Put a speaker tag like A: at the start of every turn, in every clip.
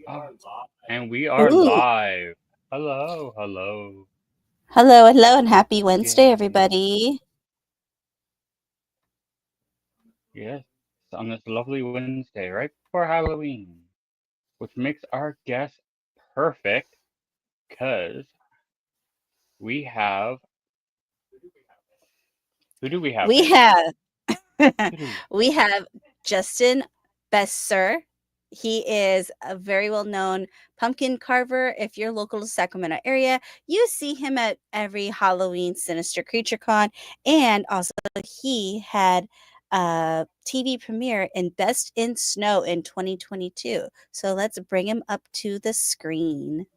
A: Oh, and we are
B: Ooh.
A: live. Hello, hello.
B: Hello, hello, and happy Wednesday,
A: Yay.
B: everybody.
A: Yes, on this lovely Wednesday, right before Halloween, which makes our guest perfect because we have. Who do we have,
B: We
A: Meg?
B: have
A: Who do we
B: we have Justin Boeser. He is a very well known pumpkin carver. If you're local to Sacramento area, you see him at every Halloween Sinister Creature Con, and also he had a TV premiere in Best in Snow in 2022. So let's bring him up to the screen.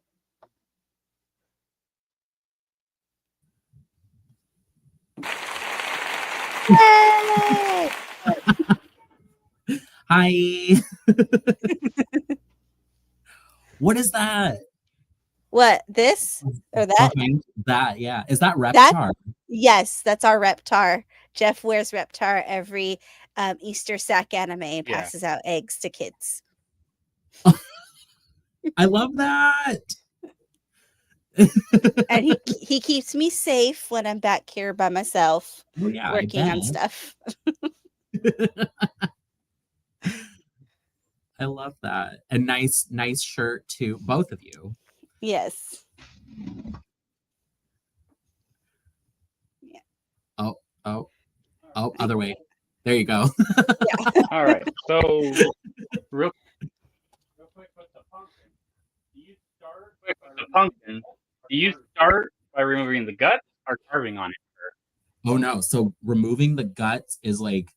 B: Yay!
C: Hi. What is that?
B: What, this or that?
C: Behind that, yeah. Is that
B: That
C: Reptar?
B: Yes, that's our Reptar. Jeff wears Reptar every Easter sack anime and
A: Yeah.
B: passes out eggs to kids.
C: I love that.
B: And he keeps me safe when I'm back here by myself
C: Oh yeah, I
B: working
C: bet.
B: on stuff.
C: I love that. A nice shirt too, both of you.
B: Yes. Yeah.
C: Oh, oh, oh, other way. There you go.
B: Yeah.
A: All right. So, real quick with the pumpkin. Do you start by removing the guts or carving on it?
C: Oh no. So removing the guts is like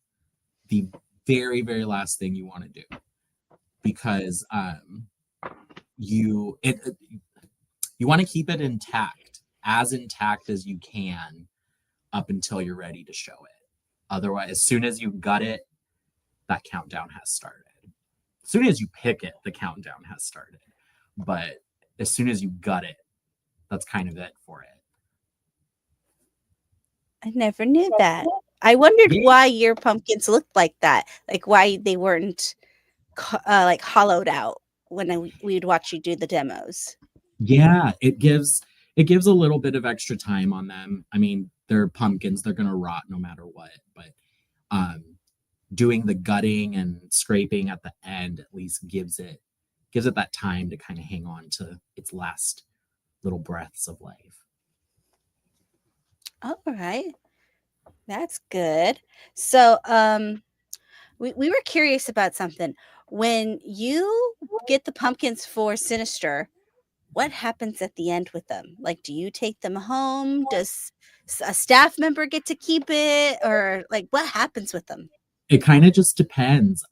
C: the very last thing you want to do because you want to keep it intact, as intact as you can up until you're ready to show it. Otherwise, as soon as you gut it, that countdown has started. As soon as you pick it, the countdown has started. But as soon as you gut it, that's kind of it for it.
B: I never knew that. I wondered
C: Yeah,
B: why your pumpkins looked like that. Like why they weren't like hollowed out when we would watch you do the demos.
C: yeah, it gives a little bit of extra time on them. I mean, they're pumpkins, they're gonna rot no matter what. But um doing the gutting and scraping at the end at least gives it that time to kind of hang on to its last little breaths of life.
B: All right. That's good. So, we were curious about something. When you get the pumpkins for Sinister, what happens at the end with them? Like, do you take them home? Does a staff member get to keep it, or like what happens with them?
C: It kind of just depends.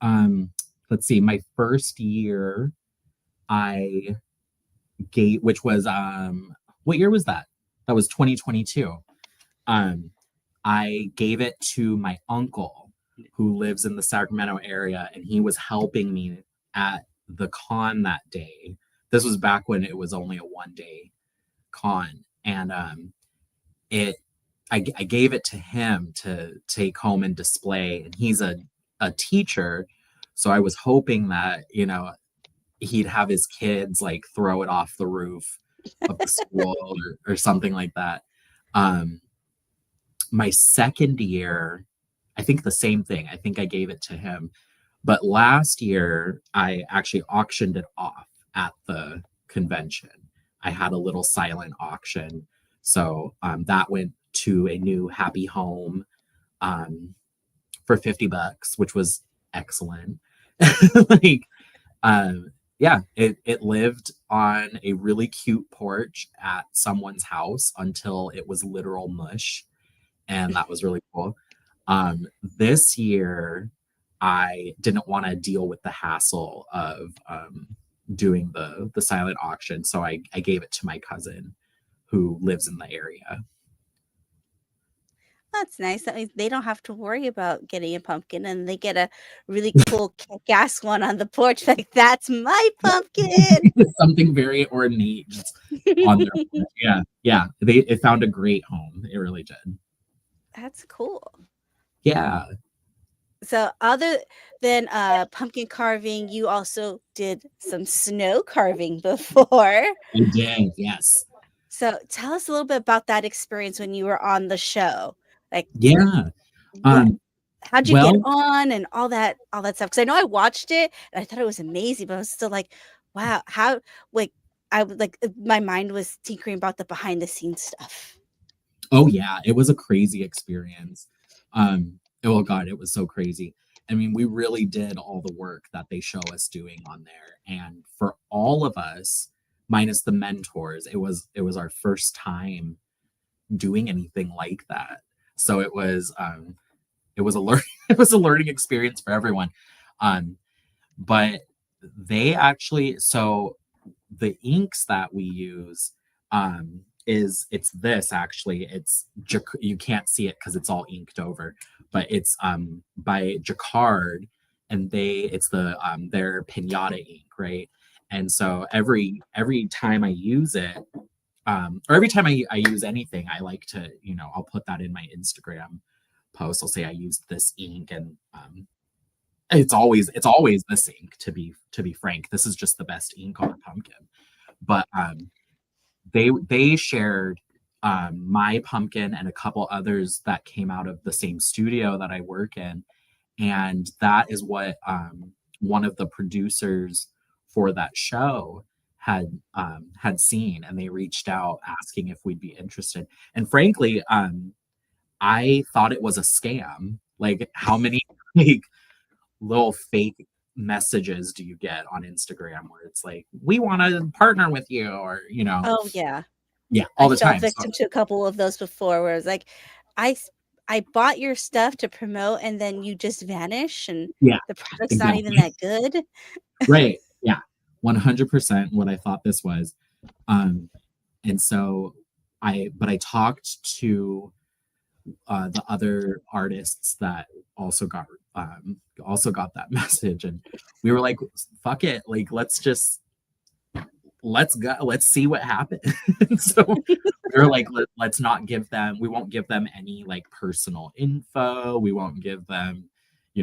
C: Let's see, my first year I gave, which was what year was that? That was 2022. Um, I gave it to my uncle who lives in the Sacramento area, and he was helping me at the con that day. This was back when it was only a 1 day con, and it I gave it to him to take home and display. And he's a teacher, so I was hoping that he'd have his kids like throw it off the roof of the school or something like that. Um, my second year, I think the same thing. I think I gave it to him. But last year, I actually auctioned it off at the convention. I had a little silent auction. So that went to a new happy home um, for $50, which was excellent. like, yeah, it lived on a really cute porch at someone's house until it was literal mush, and that was really cool. This year, I didn't want to deal with the hassle of doing the silent auction, so I gave it to my cousin who lives in the area.
B: That's nice. That means they don't have to worry about getting a pumpkin, and they get a really cool kick-ass one on the porch. Like that's my pumpkin.
C: Something very ornate just on their porch. Yeah, yeah. It found a great home. It really did.
B: That's cool.
C: Yeah.
B: So other than pumpkin carving, you also did some snow carving before.
C: I did, yes.
B: So tell us a little bit about that experience when you were on the show. Like
C: Yeah.
B: what
C: Um,
B: how'd you get
C: well,
B: on and all that stuff? Because I know I watched it and I thought it was amazing, but I was still like, wow, how like I would like my mind was tinkering about the behind the scenes stuff.
C: oh yeah, it was a crazy experience. Oh God, it was so crazy. I mean, we really did all the work that they show us doing on there. And for all of us, minus the mentors, it was our first time doing anything like that. So it was a learn it was a learning experience for everyone. Um, but they actually so the inks that we use it's this actually you can't see it because it's all inked over, but it's by Jacquard, and it's their pinata ink, right? And so every time I use it, or every time I use anything, I like to, I'll put that in my Instagram post. I'll say I used this ink, and it's always this ink, to be frank. This is just the best ink on a pumpkin. But they shared my pumpkin and a couple others that came out of the same studio that I work in, and that is what one of the producers for that show had seen, and they reached out asking if we'd be interested. And frankly, I thought it was a scam. Like, how many like little fake messages do you get on Instagram where it's like, we want to partner with you, or
B: Oh yeah.
C: yeah,
B: I
C: all the
B: fell
C: time. So
B: victim to a couple of those before where it's like, I s- I bought your stuff to promote and then you just vanish and
C: yeah,
B: the product's not even
C: exactly.
B: that good.
C: Right. Yeah. 100% what I thought this was. Um, and so I talked to the other artists that also got also got that message, and we were like, fuck it, like let's go, let's see what happens. So we were like, let's not give them, we won't give them any like personal info, we won't give them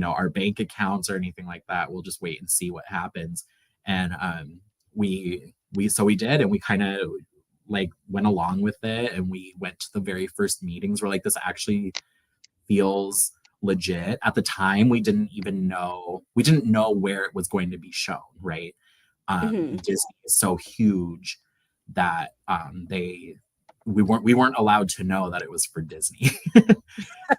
C: our bank accounts or anything like that. We'll just wait and see what happens. And we did, and we kind of like went along with it, and we went to the very first meetings. We're like, this actually feels legit. At the time, we didn't know where it was going to be shown, right?
B: Mhm.
C: Disney is so huge that we weren't allowed to know that it was for Disney.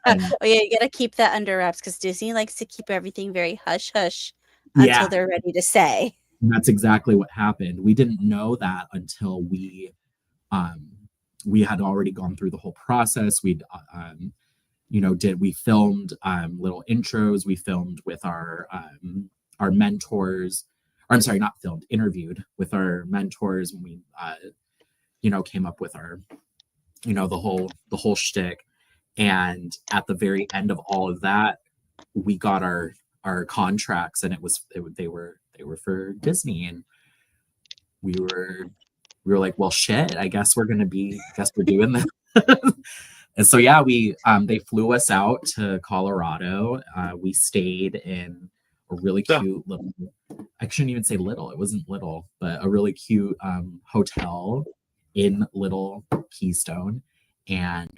C: And
B: Oh yeah, you gotta keep that under wraps because Disney likes to keep everything very hush hush until
C: yeah,
B: they're ready to say.
C: and that's exactly what happened. We didn't know that until um we had already gone through the whole process. We filmed little intros. We filmed with our mentors. Or I'm sorry, not filmed, interviewed with our mentors, and we came up with our the whole shtick. And at the very end of all of that, we got our contracts, and they were for Disney, and we were like, well, shit, I guess we're doing this. And so yeah, they flew us out to Colorado. We stayed in a really
A: Yeah.
C: cute little, I shouldn't even say little, it wasn't little, but a really cute hotel in Little Keystone. And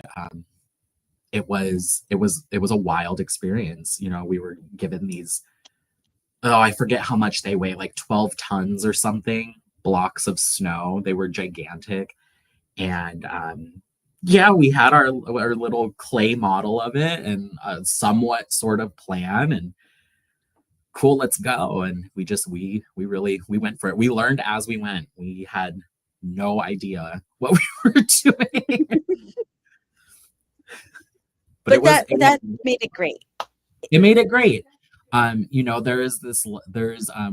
C: it was a wild experience. We were given these, oh, I forget how much they weigh, like 12 tons or something, blocks of snow. They were gigantic. And yeah, we had our little clay model of it, and a somewhat sort of plan, and cool, let's go. And we went for it. We learned as we went. We had no idea what we were doing. But
B: But that made it great.
C: it made it great.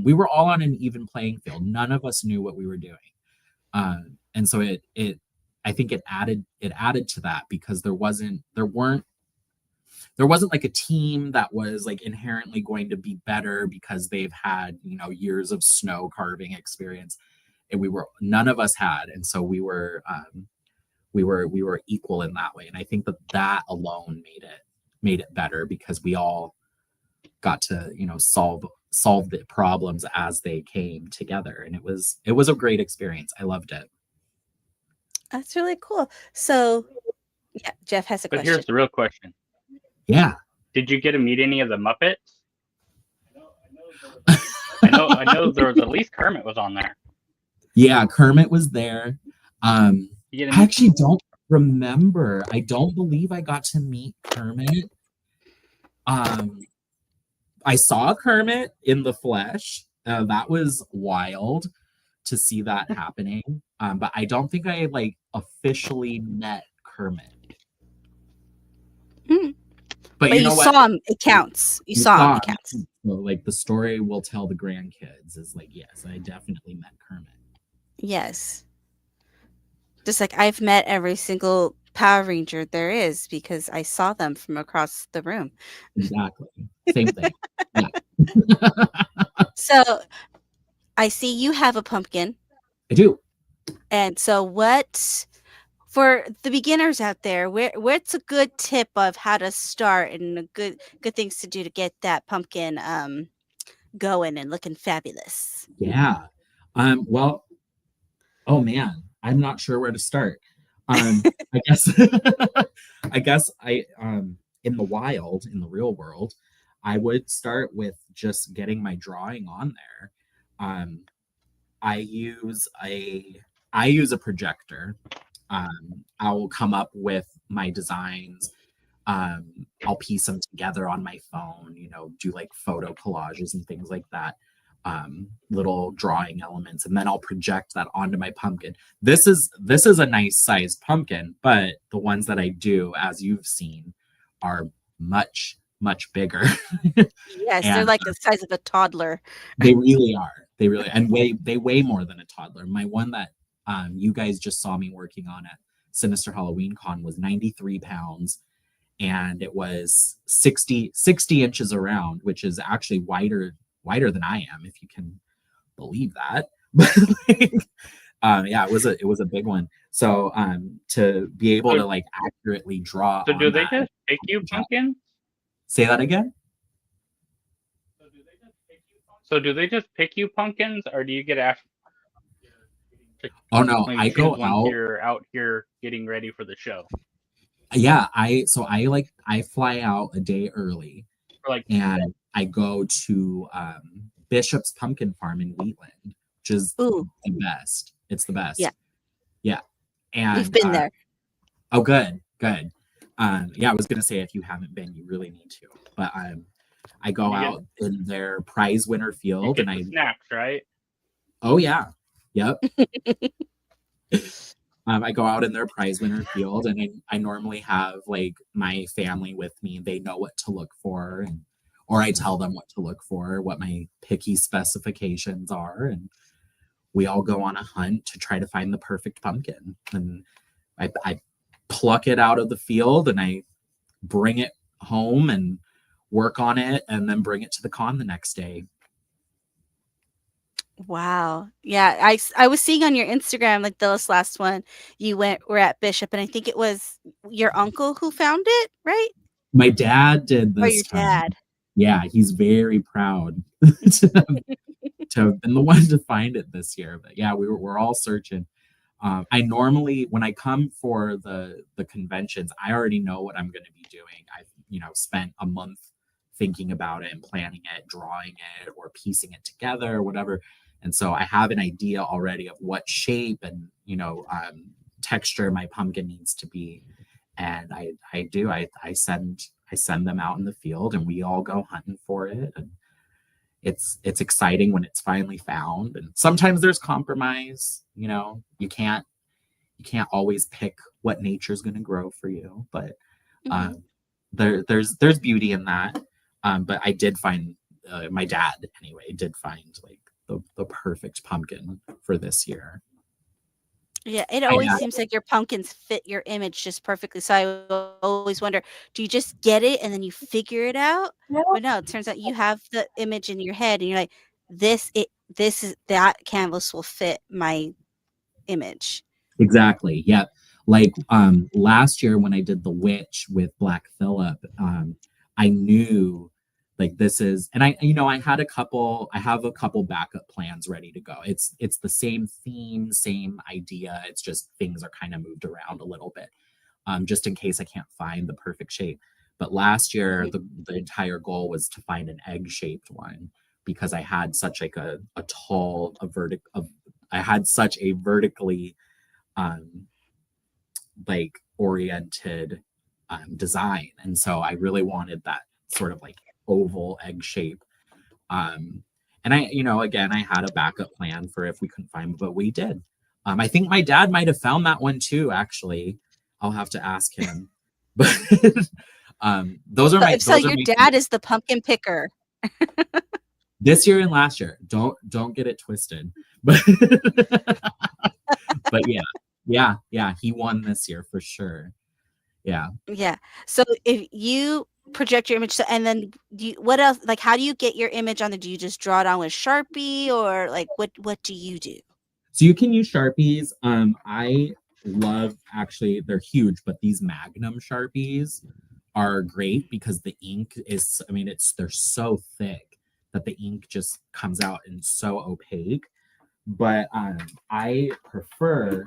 C: We were all on an even playing field. None of us knew what we were doing. And so I think it added to that, because there wasn't like a team that was like inherently going to be better because they've had years of snow carving experience, and none of us had. And so we were equal in that way. And I think that alone made it better, because we all got to, solve the problems as they came together. And it was a great experience. I loved it.
B: That's really cool. So, yeah, Jeff has a
A: But
B: question.
A: here's the real question.
C: Yeah.
A: Did you get to meet any of the Muppets? I know there was at least Kermit was on there.
C: Yeah, Kermit was there.
A: You get to
C: I
A: meet
C: actually don't remember. I don't believe I got to meet Kermit. I saw Kermit in the flesh. That was wild to see that happening. But I don't think I like officially met Kermit.
B: Mm.
C: But
B: But
C: you know what?
B: saw him. It counts. You saw him. It counts.
C: So, like the story will tell the grandkids is like, yes, I definitely met Kermit.
B: Yes. Just like I've met every single Power Ranger there is because I saw them from across the room.
C: Exactly. Same thing. Yeah.
B: So I see you have a pumpkin.
C: I do.
B: And so what for the beginners out there, what's a good tip of how to start and good things to do to get that pumpkin going and looking fabulous?
C: Yeah. Well, oh man, I'm not sure where to start. I guess I guess I in the wild, in the real world, I would start with just getting my drawing on there. Um, I use a projector. I will come up with my designs. I'll piece them together on my phone, do like photo collages and things like that, little drawing elements, and then I'll project that onto my pumpkin. This is a nice sized pumpkin, but the ones that I do, as you've seen, are much bigger.
B: Yes, they're
C: And
B: like the size of a toddler.
C: they really are. And they weigh more than a toddler. My one that you guys just saw me working on at Sinister Halloween Con was 93 pounds, and it was 60 inches around, which is actually wider than I am, if you can believe that. But like, yeah, it was a big one. So to be able to like accurately draw.
A: So
C: on
A: do they
C: that,
A: just pick you pumpkins?
C: Say that again.
A: So do they just pick you pumpkins, or do you get asked?
C: Oh no,
A: Maybe
C: I
A: choose
C: go
A: once
C: out.
A: you're out here getting ready for the show.
C: Yeah, I fly out a day early,
A: Or like,
C: and I go to Bishop's Pumpkin Farm in Wheatland, which is
B: Ooh,
C: the best. It's the best.
B: Yeah.
C: Yeah.
B: we've
C: And
B: been there.
C: oh, good. Yeah, I was gonna say if you haven't been, you really need to. But I go
A: You get-
C: out in their prize winner
A: you
C: field,
A: get
C: and
A: the snacks, right?
C: oh yeah, yep. I go out in their prize winner field, and I normally have like my family with me. They know what to look for, or I tell them what to look for, what my picky specifications are, and we all go on a hunt to try to find the perfect pumpkin. And I pluck it out of the field, and I bring it home and work on it, and then bring it to the con the next day.
B: Wow. Yeah, I was seeing on your Instagram, like this last one, were at Bishop, and I think it was your uncle who found it, right?
C: My dad did
B: Or
C: this
B: your
C: time.
B: dad.
C: Yeah, he's very proud to have been the one to find it this year. But yeah, we're all searching. I normally, when I come for the conventions, I already know what I'm going to be doing. I've spent a month thinking about it and planning it, drawing it, or piecing it together, or whatever. And so I have an idea already of what shape and texture my pumpkin needs to be. And I send them out in the field, and we all go hunting for it. And it's exciting when it's finally found. And sometimes there's compromise. You can't always pick what nature's going to grow for you, but
B: Mhm.
C: there's beauty in that. But I did find my dad anyway did find like the perfect pumpkin for this year.
B: Yeah, it always seems like your pumpkins fit your image just perfectly. So I always wonder, do you just get it and then you figure it out? But no, it turns out you have the image in your head and you're like, this is that canvas will fit my image.
C: Exactly. Yeah. Like last year when I did the witch with Black Phillip, I knew Like this is, and I have a couple backup plans ready to go. It's the same theme, same idea. It's just things are kind of moved around a little bit, just in case I can't find the perfect shape. But last year, the entire goal was to find an egg-shaped one because I had such like a tall, I had such a vertically like oriented design, and so I really wanted that sort of like oval egg shape. And again, I had a backup plan for if we couldn't find, but we did. I think my dad might have found that one too, actually. I'll have to ask him. But those are
B: So
C: my
B: if so, your dad is the pumpkin picker.
C: this year and last year. Don't get it twisted. But but yeah, he won this year for sure. Yeah.
B: Yeah. So if you project your image, and then what else? Like, how do you get your image on there? Do you just draw it on with Sharpie, or like what do you do?
C: So you can use Sharpies. I love, actually, they're huge, but these Magnum Sharpies are great because the ink is, they're so thick that the ink just comes out and so opaque. But I prefer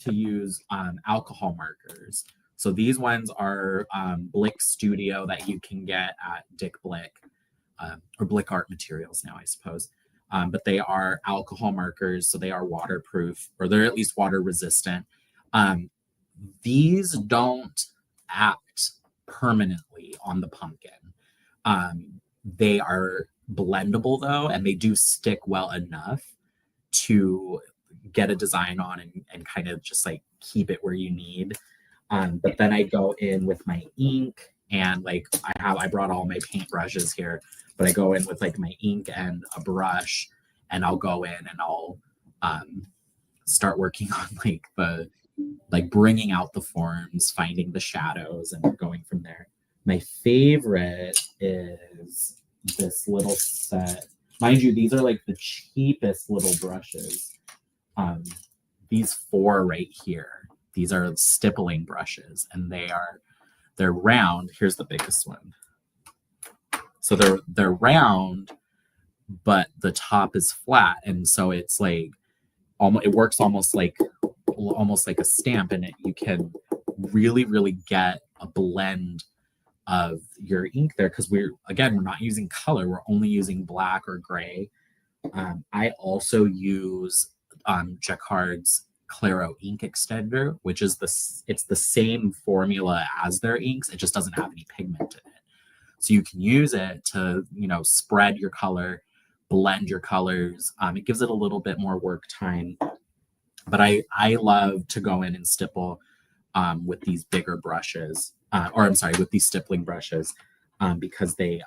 C: to use alcohol markers. So these ones are Blick Studio that you can get at Dick Blick, or Blick Art Materials now, I suppose. But they are alcohol markers, so they are waterproof, or they're at least water resistant. These don't act permanently on the pumpkin. They are blendable though, and they do stick well enough to get a design on and kind of just like keep it where you need. But then I go in with my ink, and like I brought all my paint brushes here, but I go in with like my ink and a brush, and I'll go in and I'll start working on like bringing out the forms, finding the shadows, and going from there. My favorite is this little set. Mind you, these are like the cheapest little brushes. These 4 right here, these are stippling brushes, and they're round. Here's the biggest one. So they're round, but the top is flat, and so it's like it works almost like a stamp, and you can really get a blend of your ink there, because we're not using color, we're only using black or gray. I also use Jacquard's Claro ink extender, which is it's the same formula as their inks, it just doesn't have any pigment in it. So you can use it to, spread your color, blend your colors. It gives it a little bit more work time. But I love to go in and stipple with these bigger brushes, with these stippling brushes, because they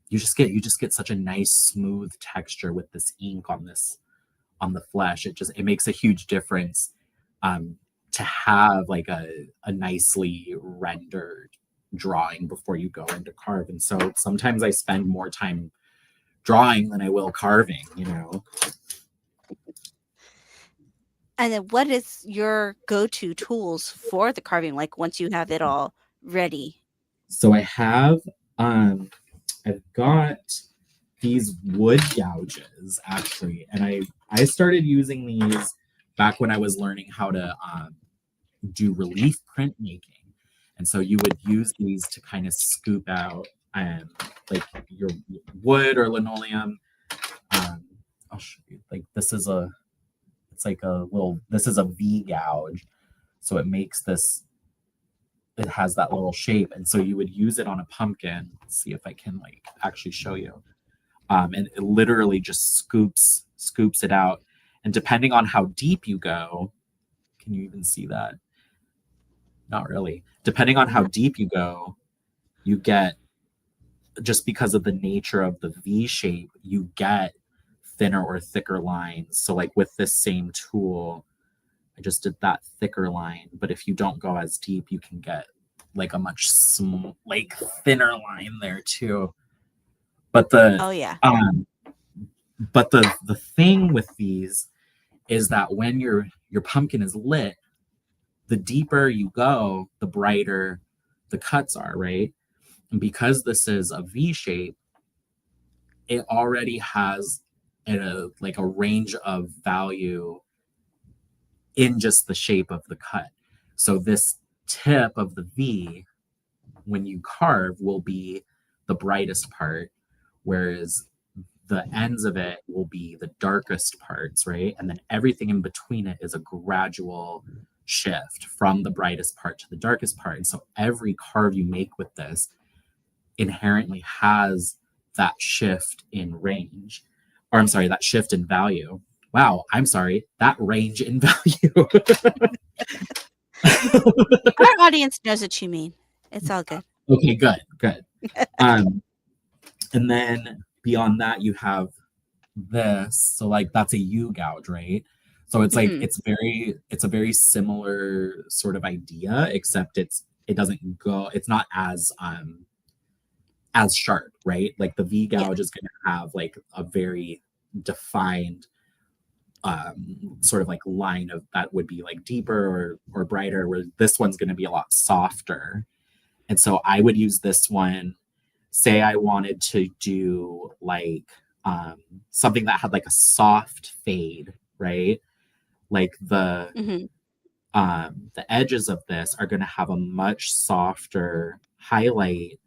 C: you just get such a nice smooth texture with this ink on the flesh. It makes a huge difference to have like a nicely rendered drawing before you go into carve. And so sometimes I spend more time drawing than I will carving,
B: And then what is your go-to tools for the carving, like once you have it all ready?
C: So I've got these wood gouges, actually, and I started using these back when I was learning how to do relief printmaking. And so you would use these to kind of scoop out like your wood or linoleum. I'll show you. Like this is a V gouge. So it makes this, it has that little shape. And so you would use it on a pumpkin. Let's see if I can like actually show you. And it literally just scoops it out. And depending on how deep you go, can you even see that? Not really. Depending on how deep you go, you get, just because of the nature of the V shape, you get thinner or thicker lines. So like with this same tool, I just did that thicker line. But if you don't go as deep, you can get like a much thinner line there too. But the the thing with these is that when your pumpkin is lit, the deeper you go, the brighter the cuts are, right? And because this is a V shape, it already has like a range of value in just the shape of the cut. So this tip of the V, when you carve, will be the brightest part, whereas the ends of it will be the darkest parts, right? And then everything in between it is a gradual shift from the brightest part to the darkest part. And so every carve you make with this inherently has that shift in range, or I'm sorry, that shift in value. Wow, I'm sorry, that range in value.
B: Our audience knows what you mean. It's all good.
C: Okay, good. Um, and then beyond that, you have this. So like that's a U gouge, right? So it's like
B: Mhm.
C: it's a very similar sort of idea, except it doesn't go, it's not as sharp, right? Like the V
B: Yeah.
C: gouge is going to have like a very defined sort of like line of that would be like deeper or brighter, where this one's going to be a lot softer. And so I would use this one, say I wanted to do like something that had like a soft fade, right? Like
B: Mhm.
C: the edges of this are going to have a much softer highlight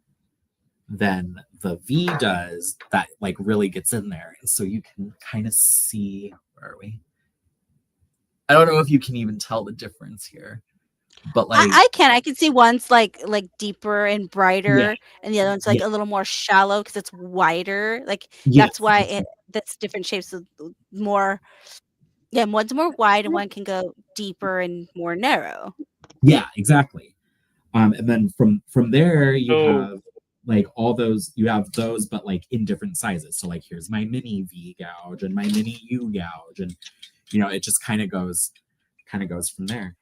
C: than the V does, that like really gets in there. And so you can kind of see, where are we? I don't know if you can even tell the difference here, but like,
B: I can see one's like deeper and
C: yeah,
B: brighter, and the other one's like
C: yeah,
B: a little more shallow because it's wider. Like that's
C: yes,
B: why
C: exactly.
B: that's different shapes of more. Yeah, one's more wide and one can go deeper and more narrow.
C: Yeah, exactly. And then from there you
A: So
C: have like all those, you have those, but like in different sizes. So like here's my mini V gouge and my mini U gouge, and it just kind of goes from there.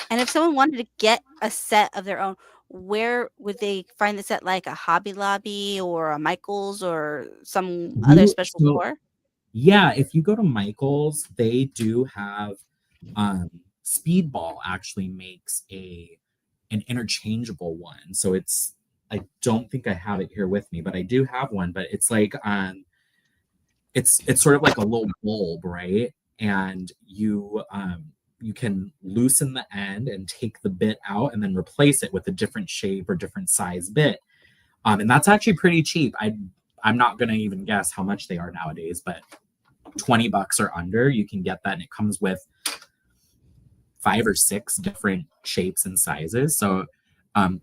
B: And if someone wanted to get a set of their own, where would they find this at, like a Hobby Lobby or a Michaels or some other
C: You
B: special
C: so
B: store?
C: Yeah, if you go to Michael's, they do have um Speedball actually makes an interchangeable one. So I don't think I have it here with me, but I do have one. But it's like it's sort of like a little bulb, right? And you can loosen the end and take the bit out and then replace it with a different shape or different size bit. And that's actually pretty cheap. I'm not gonna even guess how much they are nowadays, but $20 or under, you can get that, and it comes with 5 or 6 different shapes and sizes. So um,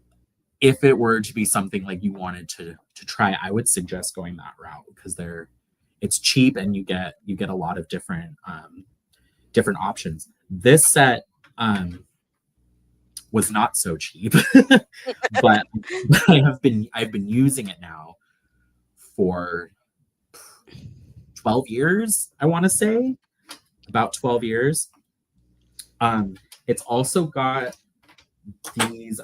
C: if it were to be something like you wanted to try, I would suggest going that route, because it's cheap and you get a lot of different options. This set was not so cheap, but I've been using it now for 12 years, I want to say, about 12 years. It's also got these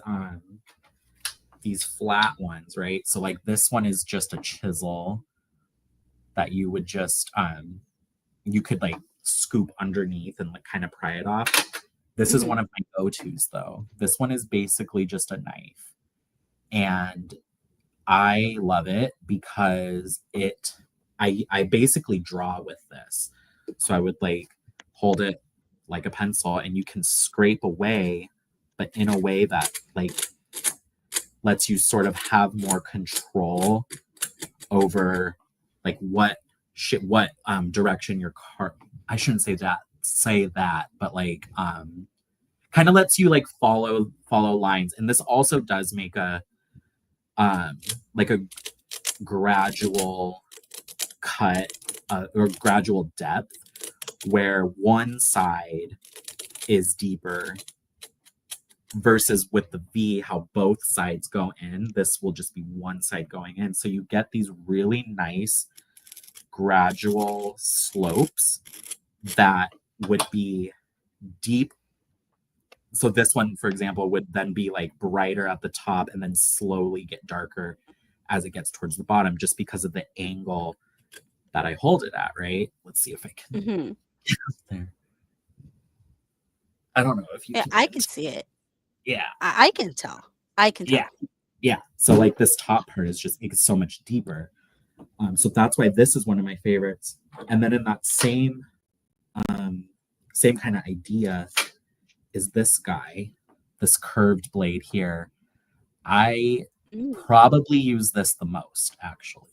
C: flat ones, right? So like this one is just a chisel that you would just you could like scoop underneath and like kind of pry it off. This is
B: Mhm.
C: one of my go-tos though. This one is basically just a knife. And I love it because I basically draw with this. So I would like hold it like a pencil, and you can scrape away, but in a way that like lets you sort of have more control over like what direction your car, I shouldn't say that, but like kind of lets you like follow lines. And this also does make a like a gradual cut, or gradual depth, where one side is deeper versus with the V, how both sides go in. This will just be one side going in. So you get these really nice gradual slopes that would be deep. So this one, for example, would then be like brighter at the top and then slowly get darker as it gets towards the bottom, just because of the angle that I hold it at, right? Let's see if I can
B: Mhm.
C: get up there. I don't know if you
B: Yeah,
C: can
B: I
C: even
B: can see it.
C: yeah,
B: I can tell. I can
C: yeah.
B: tell.
C: Yeah, so like this top part is just, it's so much deeper. So that's why this is one of my favorites. And then in that same kind of idea is this guy, this curved blade here. I
B: Mm.
C: probably use this the most, actually.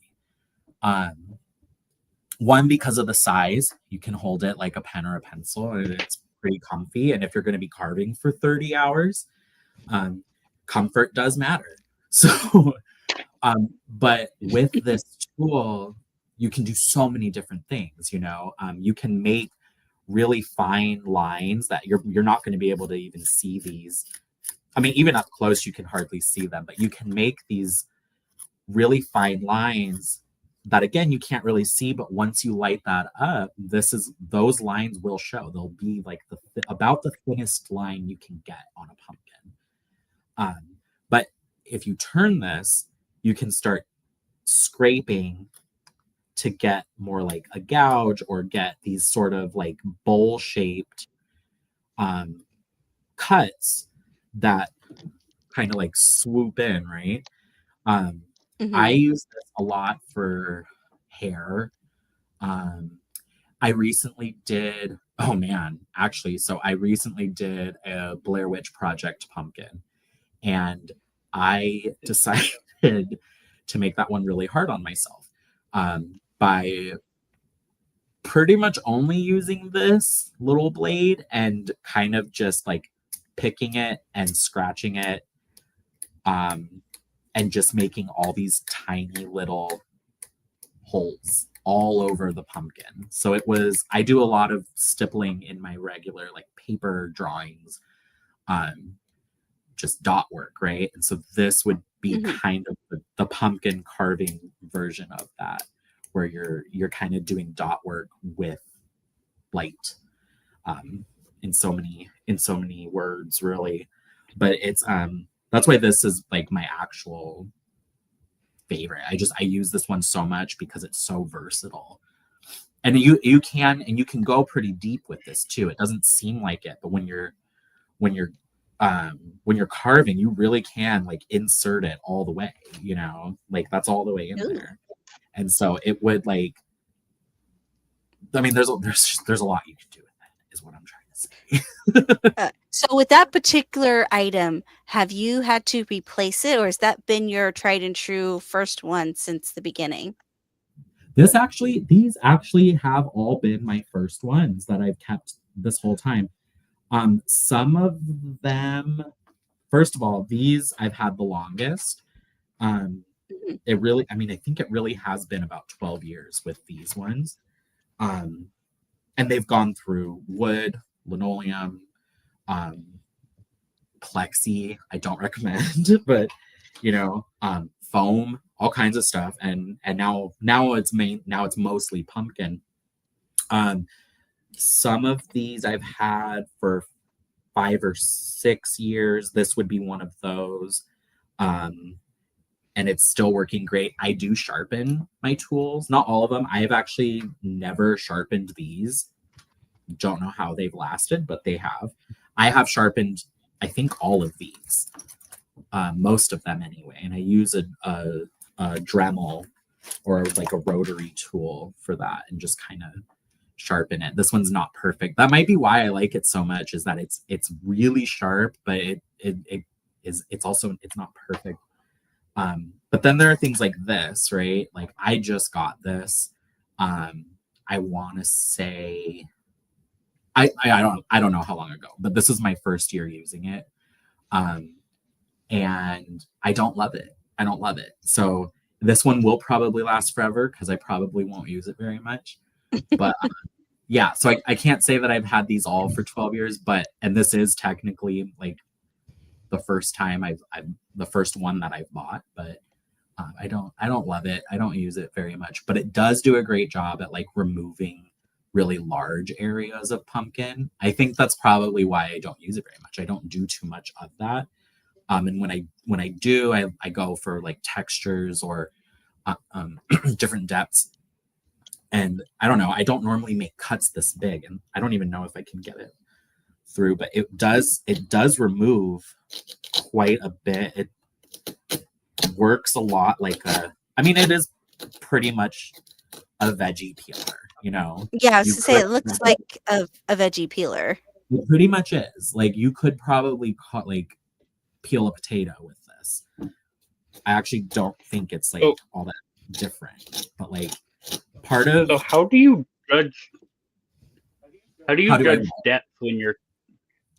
C: One, because of the size, you can hold it like a pen or a pencil, and it's pretty comfy. And if you're going to be carving for 30 hours, comfort does matter. So, but with this tool, you can do so many different things. You can make really fine lines that you're not going to be able to even see these. I mean, even up close, you can hardly see them, but you can make these really fine lines that, again, you can't really see, but once you light that up, those lines will show. They'll be like about the thinnest line you can get on a pumpkin. But if you turn this, you can start scraping to get more like a gouge, or get these sort of like bowl shaped cuts that kind of like swoop in, right? I use this a lot for hair. I recently did, oh man, actually, so I recently did a Blair Witch Project pumpkin, and I decided to make that one really hard on myself by pretty much only using this little blade and kind of just like picking it and scratching it, and just making all these tiny little holes all over the pumpkin. So I do a lot of stippling in my regular like paper drawings, just dot work, right? And so this would be kind of the pumpkin carving version of that, where you're kind of doing dot work with light, in so many words, really. But it's that's why this is like my actual favorite. I use this one so much because it's so versatile. And you can go pretty deep with this too. It doesn't seem like it, but when you're carving, you really can like insert it all the way, like that's all the way in there. And so it would like, I mean, there's a lot you can do with that, is what I'm trying to say.
B: So with that particular item, have you had to replace it, or has that been your tried and true first one since the beginning?
C: These actually have all been my first ones that I've kept this whole time. Some of them, first of all, these I've had the longest. It really, I mean, I think it really has been about 12 years with these ones. And they've gone through wood, linoleum, plexi, I don't recommend, but foam, all kinds of stuff. And now it's mostly pumpkin. Some of these I've had for 5 or 6 years. This would be one of those. And it's still working great. I do sharpen my tools, not all of them. I have actually never sharpened these. Don't know how they've lasted, but they have. I have sharpened, I think, all of these, most of them anyway. And I use a Dremel or like a rotary tool for that, and just kind of sharpen it. This one's not perfect. That might be why I like it so much, is that it's really sharp, but it's not perfect. But then there are things like this, right? Like I just got this. I want to say, I don't know how long ago, but this is my first year using it. And I don't love it. So this one will probably last forever because I probably won't use it very much. But yeah, so I can't say that I've had these all for 12 years, and this is technically like the first time the first one that I've bought, but I don't love it. I don't use it very much, but it does do a great job at like removing really large areas of pumpkin. I think that's probably why I don't use it very much. I don't do too much of that. And when I do, I go for like textures or different depths. And I don't know, I don't normally make cuts this big, and I don't even know if I can get it through, but it does remove quite a bit. works a lot like it is pretty much a veggie peeler, you know.
B: Yeah, I was
C: You
B: to say
C: could
B: it looks like a veggie peeler.
C: it pretty much is. Like you could probably peel a potato with this. I actually don't think it's like
A: Oh.
C: all that different, but like part of
A: So how do you judge? How do you
C: How do I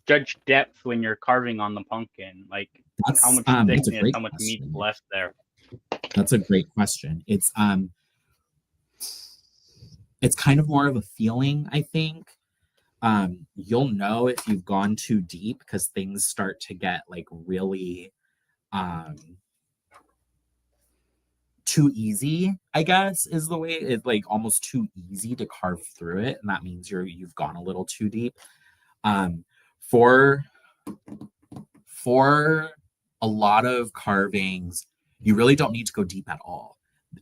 A: judge depth when you're carving on the pumpkin? Like how much
C: that's a
A: thickness,
C: great
A: how much meat's
C: question.
A: left there?
C: That's a great question. It's kind of more of a feeling, I think. You'll know if you've gone too deep because things start to get like really um too easy, I guess, is the way it's like almost too easy to carve through it, and that means you've gone a little too deep. Um, for for a lot of carvings, you really don't need to go deep at all.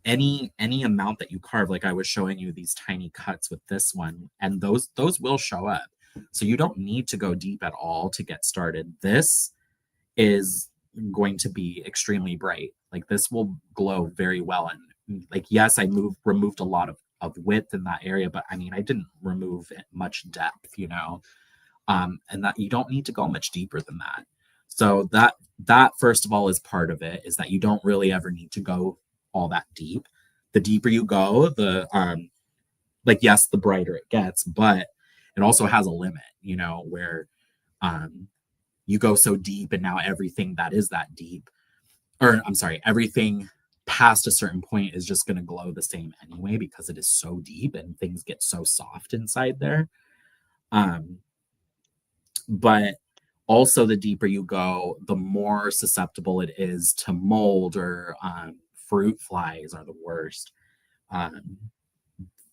C: Any amount that you carve, like I was showing you these tiny cuts with this one, and those will show up. So you don't need to go deep at all to get started. This is going to be extremely bright. Like this will glow very well. And like yes, removed a lot of width in that area, but I mean I didn't remove much depth, you know. And that you don't need to go much deeper than that. So that first of all is part of it, is that you don't really ever need to go all that deep. The deeper you go, the like yes, the brighter it gets, but it also has a limit, you know, where you go so deep and now everything that is that deep, or I'm sorry, everything past a certain point is just going to glow the same anyway because it is so deep and things get so soft inside there. But also the deeper you go, the more susceptible it is to mold, or fruit flies are the worst. Um,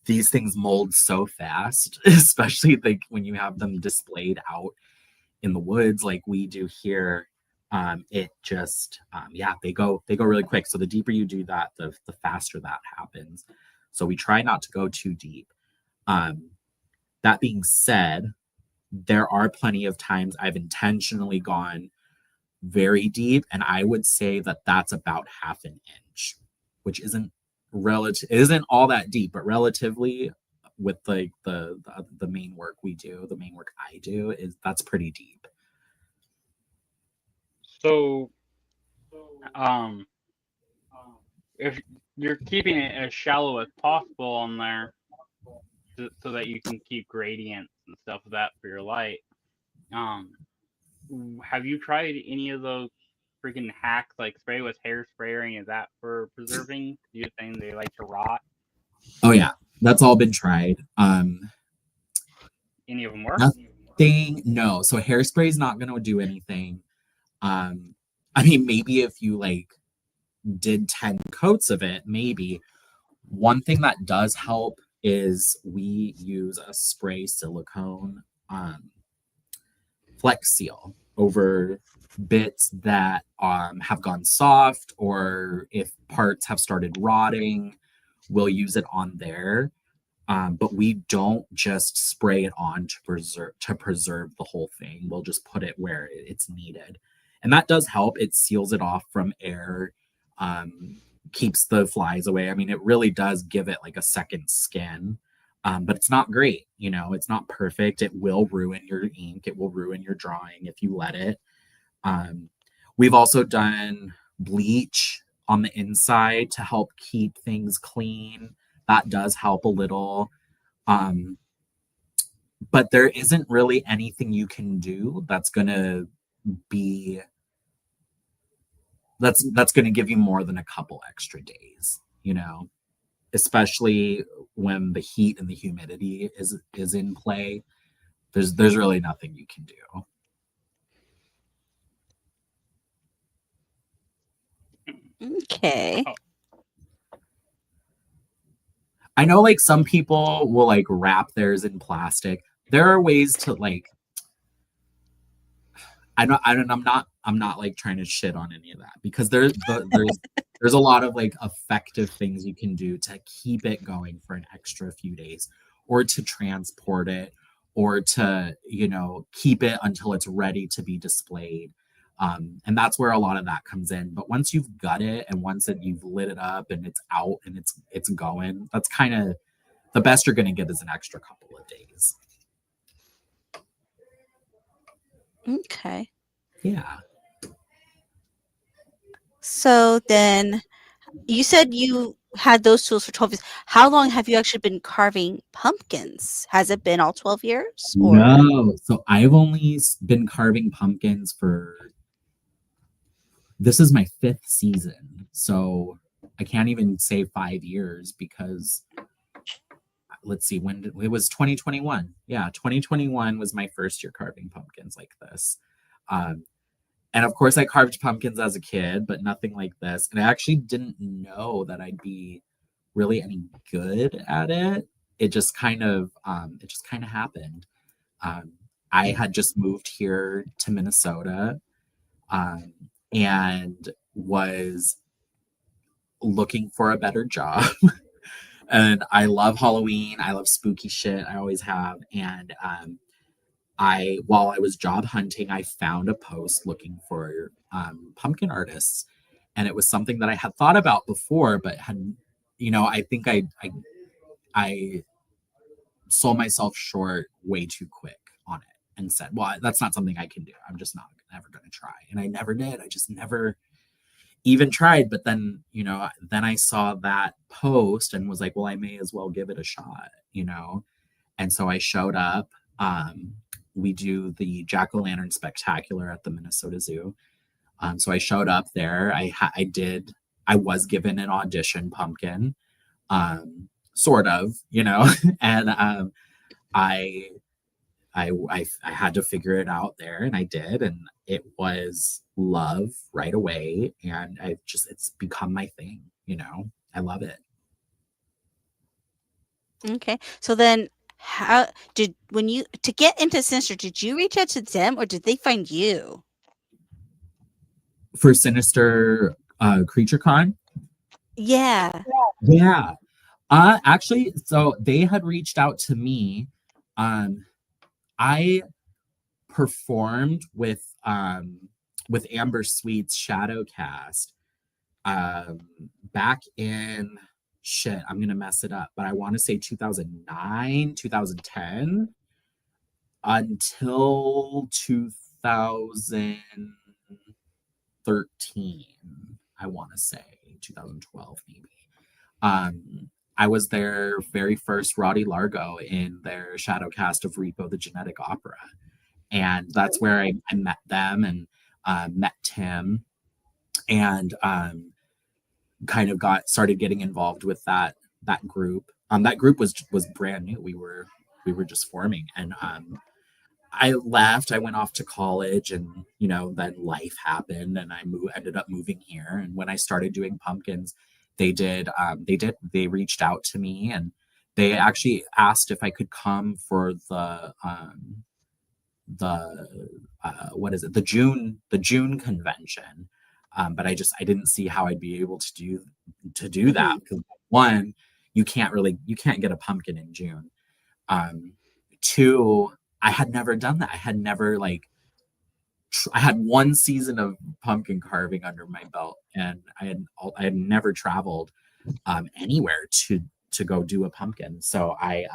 C: these things mold so fast, especially like when you have them displayed out in the woods like we do here. It just they go really quick. So the deeper you do that, the faster that happens. So we try not to go too deep. That being said, there are plenty of times I've intentionally gone very deep, and I would say that that's about half an inch, which isn't all that deep, but relatively with like the main work we do, the main work I do, is that's pretty deep.
A: So um if you're keeping it as shallow as possible on there so that you can keep gradients and stuff like that for your light, have you tried any of those freaking hacks like spray with hairspray or any of that for preserving? Do you think they like to rot?
C: Oh yeah, that's all been tried.
A: Any of them work?
C: No. So hairspray is not going to do anything. I mean, maybe if you like did 10 coats of it, maybe. One thing that does help is we use a spray silicone flex seal over bits that have gone soft, or if parts have started rotting, we'll use it on there. But we don't just spray it on to preserve the whole thing. We'll just put it where it's needed, and that does help. It seals it off from air, keeps the flies away. I mean, it really does give it like a second skin. But it's not great, you know. It's not perfect. It will ruin your ink. It will ruin your drawing if you let it. We've also done bleach on the inside to help keep things clean. That does help a little. But there isn't really anything you can do that's gonna be that's gonna give you more than a couple extra days, you know, especially when the heat and the humidity is in play. There's really nothing you can do.
B: Okay.
C: I know like some people will like wrap theirs in plastic. There are ways to like I'm not like trying to shit on any of that, because there's a lot of like effective things you can do to keep it going for an extra few days, or to transport it, or to, you know, keep it until it's ready to be displayed. And that's where a lot of that comes in. But once you've got it and once you've lit it up and it's out and it's going, that's kind of the best you're going to get is an extra couple of days.
B: Okay.
C: Yeah.
B: So then you said you had those tools for 12 years. How long have you actually been carving pumpkins? Has it been all 12 years or?
C: No. So I've only been carving pumpkins this is my 5th season. So I can't even say 5 years because let's see, it was 2021. Yeah, 2021 was my first year carving pumpkins like this. And of course I carved pumpkins as a kid, but nothing like this. And I actually didn't know that I'd be really any good at it. It just kind of happened. I had just moved here to Minnesota, and was looking for a better job. And I love Halloween. I love spooky shit. I always have. And while I was job hunting, I found a post looking for pumpkin artists, and it was something that I had thought about before, but had, I think I sold myself short way too quick on it and said, well, that's not something I can do. I'm just not ever going to try. And I never did. I just never even tried. But then, then I saw that post and was like, well, I may as well give it a shot, And so I showed up. We do the Jack-o'-lantern spectacular at the Minnesota Zoo. So I showed up there. I was given an audition pumpkin, sort of, and I had to figure it out there, and I did, and it was love right away, and it's become my thing, I love it.
B: Okay. So then how to get into Sinister, did you reach out to them or did they find you?
C: For Sinister Creature Con?
B: Yeah.
C: Yeah. Actually, so they had reached out to me. I performed with Amber Sweet's Shadowcast back in I'm gonna mess it up, but I want to say 2009, 2010 until 2013. I want to say 2012 maybe. I was their very first Roddy Largo in their Shadowcast of Repo the Genetic Opera. And that's where I met them and met Tim, and kind of started getting involved with that group. That group was brand new. We were just forming, and I left. I went off to college, and then life happened, and I ended up moving here. And when I started doing pumpkins, they reached out to me, and they actually asked if I could come for the June convention. But I didn't see how I'd be able to do that, because one, you can't get a pumpkin in June. Two, I had never done that. I had never I had one season of pumpkin carving under my belt, and I had never traveled anywhere to go do a pumpkin. So I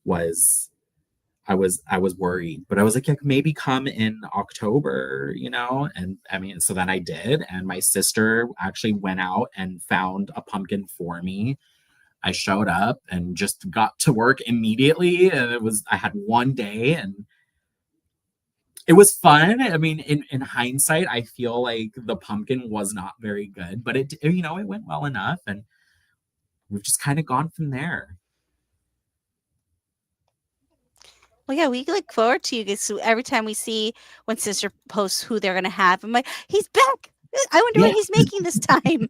C: was worried, but I was like, yeah, maybe come in October, and I mean, so then I did, and my sister actually went out and found a pumpkin for me. I showed up and just got to work immediately, and I had one day, and it was fun. I mean, in hindsight, I feel like the pumpkin was not very good, but it went well enough, and we've just kind of gone from there.
B: Well, yeah, we look forward to you guys. So every time we see when Sister posts who they're gonna have, I'm like, he's back. I wonder what he's making this time.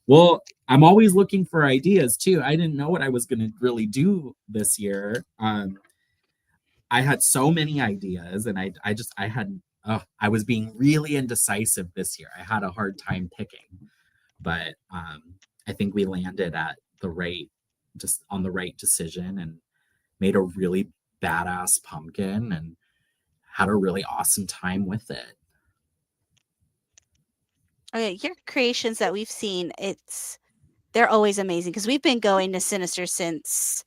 C: Well, I'm always looking for ideas too. I didn't know what I was going to really do this year. I had so many ideas, and I was being really indecisive this year. I had a hard time picking, but I think we landed at on the right decision, and made a really badass pumpkin, and had a really awesome time with it.
B: Okay, your creations that we've seen, they're always amazing because we've been going to Sinister since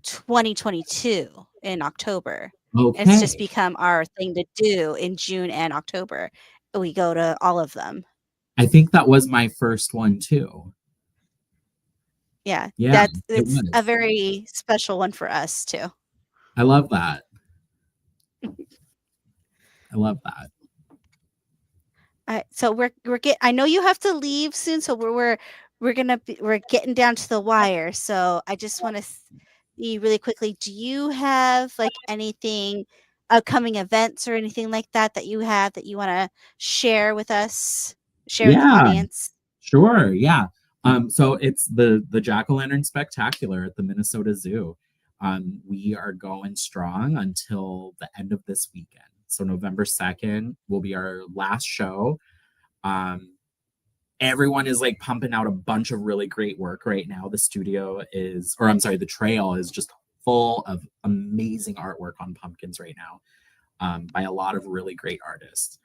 B: 2022 in October. It's just
C: Okay.
B: become our thing to do in June and October. We go to all of them.
C: I think that was my first one too.
B: Yeah,
C: Yeah, it
B: it's a
C: was.
B: very special one for us too.
C: I love that. I love that.
B: So I know you have to leave soon, so we're getting down to the wire. So I just want to see really quickly. Do you have like anything, upcoming events or anything like that you have that you want to share with us, share with the
C: Yeah,
B: audience?
C: sure. Yeah. So it's the Jack-o'-lantern Spectacular at the Minnesota Zoo. We are going strong until the end of this weekend. So November 2nd will be our last show. Everyone is like pumping out a bunch of really great work right now. The trail is just full of amazing artwork on pumpkins right now, by a lot of really great artists.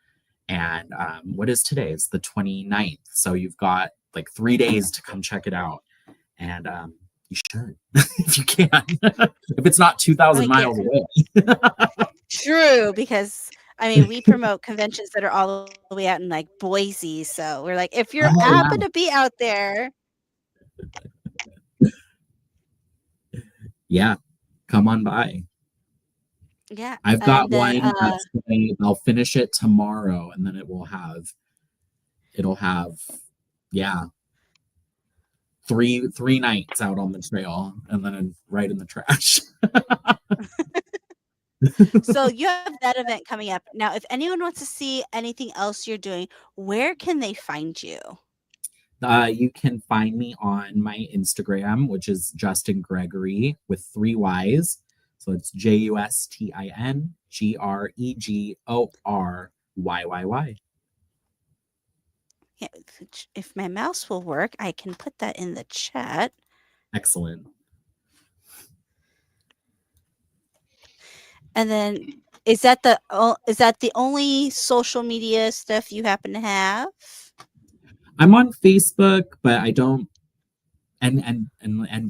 C: And what is today? It's the 29th. So you've got like 3 days to come check it out. And you should, if you can, if it's not 2,000 miles away.
B: True, because I mean, we promote conventions that are all the way out in like Boise. So we're like, if you're
C: Oh,
B: happen
C: yeah.
B: to be out there,
C: Yeah. Come on by.
B: yeah.
C: I've got
B: And then
C: one that's I'll finish it tomorrow, and then it'll have, yeah, three nights out on the trail, and then right in the trash.
B: so you have that event coming up. Now, if anyone wants to see anything else you're doing, where can they find you?
C: You can find me on my Instagram, which is Justin Gregory with 3 Y's. So it's JustinGregoryY.
B: Yeah, if my mouse will work, I can put that in the chat.
C: Excellent.
B: And then is that the only social media stuff you happen to have?
C: I'm on Facebook, but I don't, and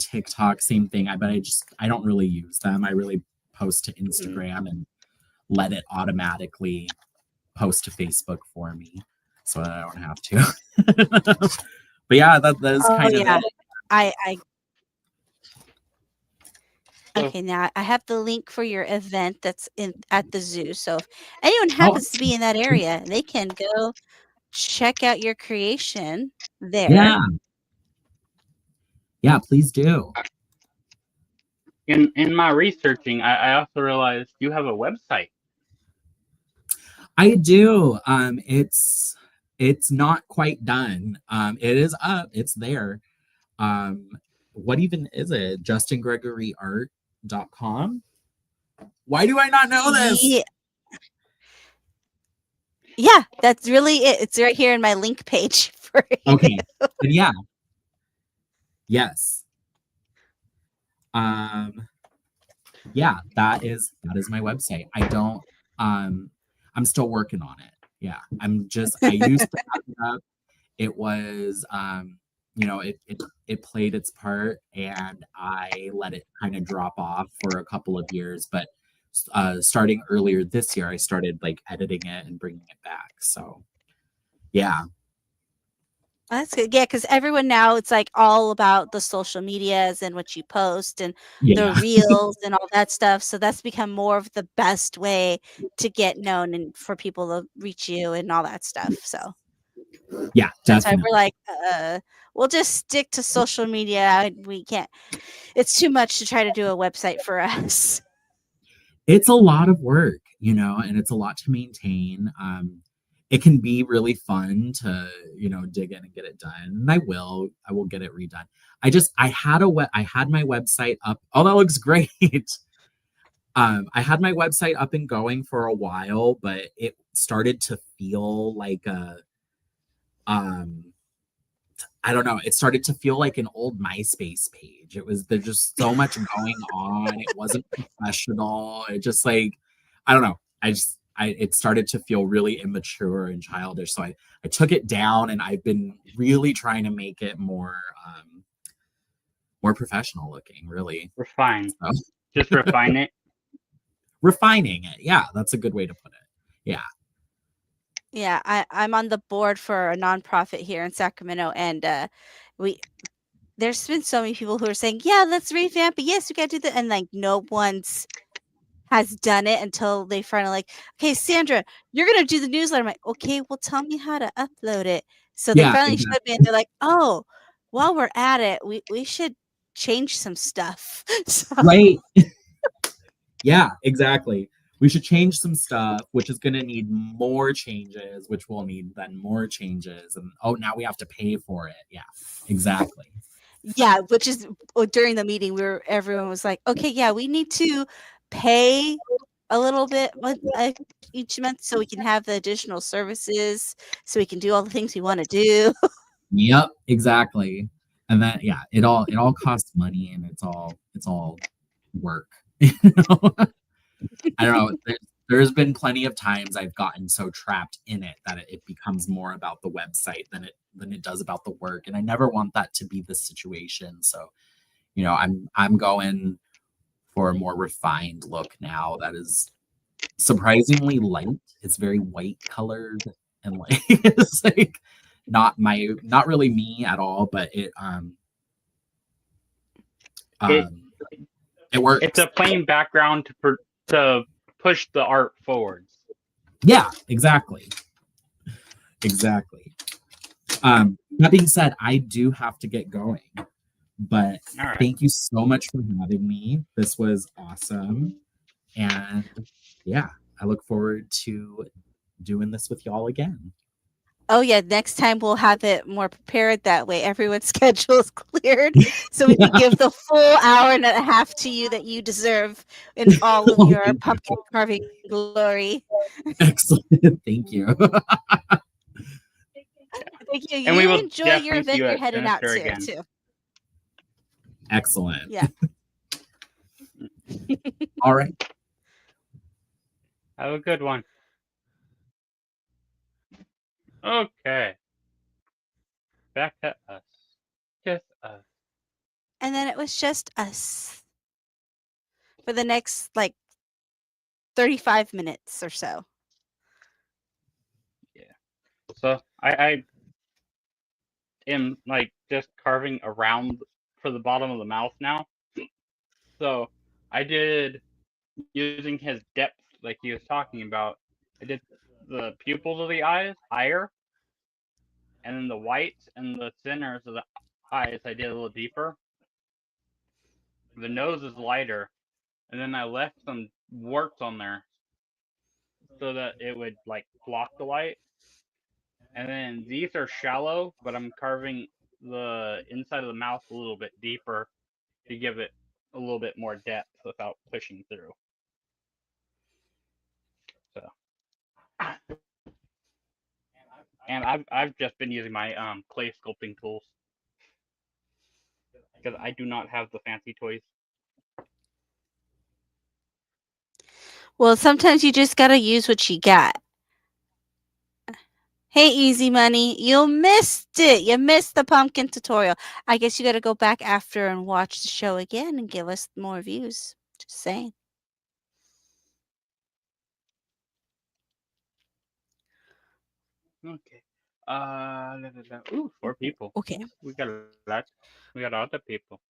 C: TikTok, same thing. I don't really use them. I really post to Instagram and let it automatically post to Facebook for me, so that I don't have to. But yeah, that is kind of it.
B: I Okay, now I have the link for your event that's at the zoo. So if anyone happens to be in that area, they can go check out your creation there.
C: Yeah. Yeah, please do.
A: In my researching, I also realized you have a website.
C: I do. It's not quite done. It is up. It's there. What even is it? JustinGregoryArt.com. Why do I not know this?
B: Yeah, that's really it. It's right here in my link page for you.
C: Okay. Yeah. Yes. Yeah, that is my website. I'm still working on it. Yeah. I used to have it up. It was it played its part, and I let it kind of drop off for a couple of years, but starting earlier this year I started like editing it and bringing it back. So yeah.
B: That's good. Yeah, because everyone now, it's like all about the social medias and what you post and the reels and all that stuff. So that's become more of the best way to get known and for people to reach you and all that stuff. So
C: yeah,
B: that's
C: definitely.
B: why we're like, we'll just stick to social media. We can't. It's too much to try to do a website for us.
C: It's a lot of work, and it's a lot to maintain. It can be really fun to, dig in and get it done. And I will get it redone. I had my website up. Oh, that looks great. I had my website up and going for a while, but it started to feel like I don't know. It started to feel like an old MySpace page. There's just so much going on. It wasn't professional. It just like, I don't know. it started to feel really immature and childish. So I took it down, and I've been really trying to make it more more professional looking, really.
A: Refine.
C: So,
A: Just refine it.
C: refining it. Yeah, that's a good way to put it. Yeah.
B: Yeah, I'm on the board for a nonprofit here in Sacramento, and there's been so many people who are saying, "Yeah, let's revamp it. Yes, we got to do that," and like no one's has done it until they finally like, "Okay, Sandra, you're gonna do the newsletter." I'm like, "Okay, well, tell me how to upload it." So they
C: Yeah,
B: finally
C: exactly.
B: showed me, and they're like, "Oh, while we're at it, we should change some stuff." So
C: Right. Yeah, exactly. We should change some stuff, which is going to need more changes, which will need then more changes. And oh, now we have to pay for it. Yeah, exactly.
B: yeah, which is during the meeting where everyone was like, "Okay, yeah, we need to pay a little bit each month so we can have the additional services, so we can do all the things we want to do."
C: Yep, exactly. And then yeah, it all costs money, and it's all work. You know? I don't know. There's been plenty of times I've gotten so trapped in it that it becomes more about the website than it does about the work. And I never want that to be the situation. So, I'm going for a more refined look now that is surprisingly light. It's very white colored, and like it's like not really me at all, but
A: It
C: um it works.
A: it's a plain background to push the art forwards.
C: Yeah, exactly. Exactly. That being said, I do have to get going, but
A: All right.
C: thank you so much for having me. This was awesome. And yeah, I look forward to doing this with y'all again.
B: Oh yeah, next time we'll have it more prepared. That way, everyone's schedule is cleared, so we can give the full hour and a half to you that you deserve in all of
C: Oh,
B: your
C: thank you.
B: pumpkin carving glory.
C: Excellent. Thank you.
B: Thank you.
A: And we
B: You
A: will
B: enjoy your
A: definitely see
B: event
A: you
B: you're
A: at
B: heading out
A: Sinister
B: to
A: again.
B: too.
C: Excellent.
B: Yeah.
C: All right.
A: Have a good one. Okay. Back to us. Just us.
B: And then it was just us for the next like 35 minutes or so.
A: Yeah. So I am like just carving around for the bottom of the mouth now. So I did using his depth like he was talking about. I did the pupils of the eyes higher, and then the whites and the centers of the eyes I did a little deeper. The nose is lighter, and then I left some warts on there so that it would like block the light. And then these are shallow, but I'm carving the inside of the mouth a little bit deeper to give it a little bit more depth without pushing through. So, and I've just been using my clay sculpting tools because I do not have the fancy toys.
B: Well, sometimes you just gotta use what you got. Hey, Easy Money, you missed it. You missed the pumpkin tutorial. I guess you gotta go back after and watch the show again and give us more views. Just saying.
A: Okay. Ooh, 4 people.
B: Okay.
A: We got a lot. We got a lot of people.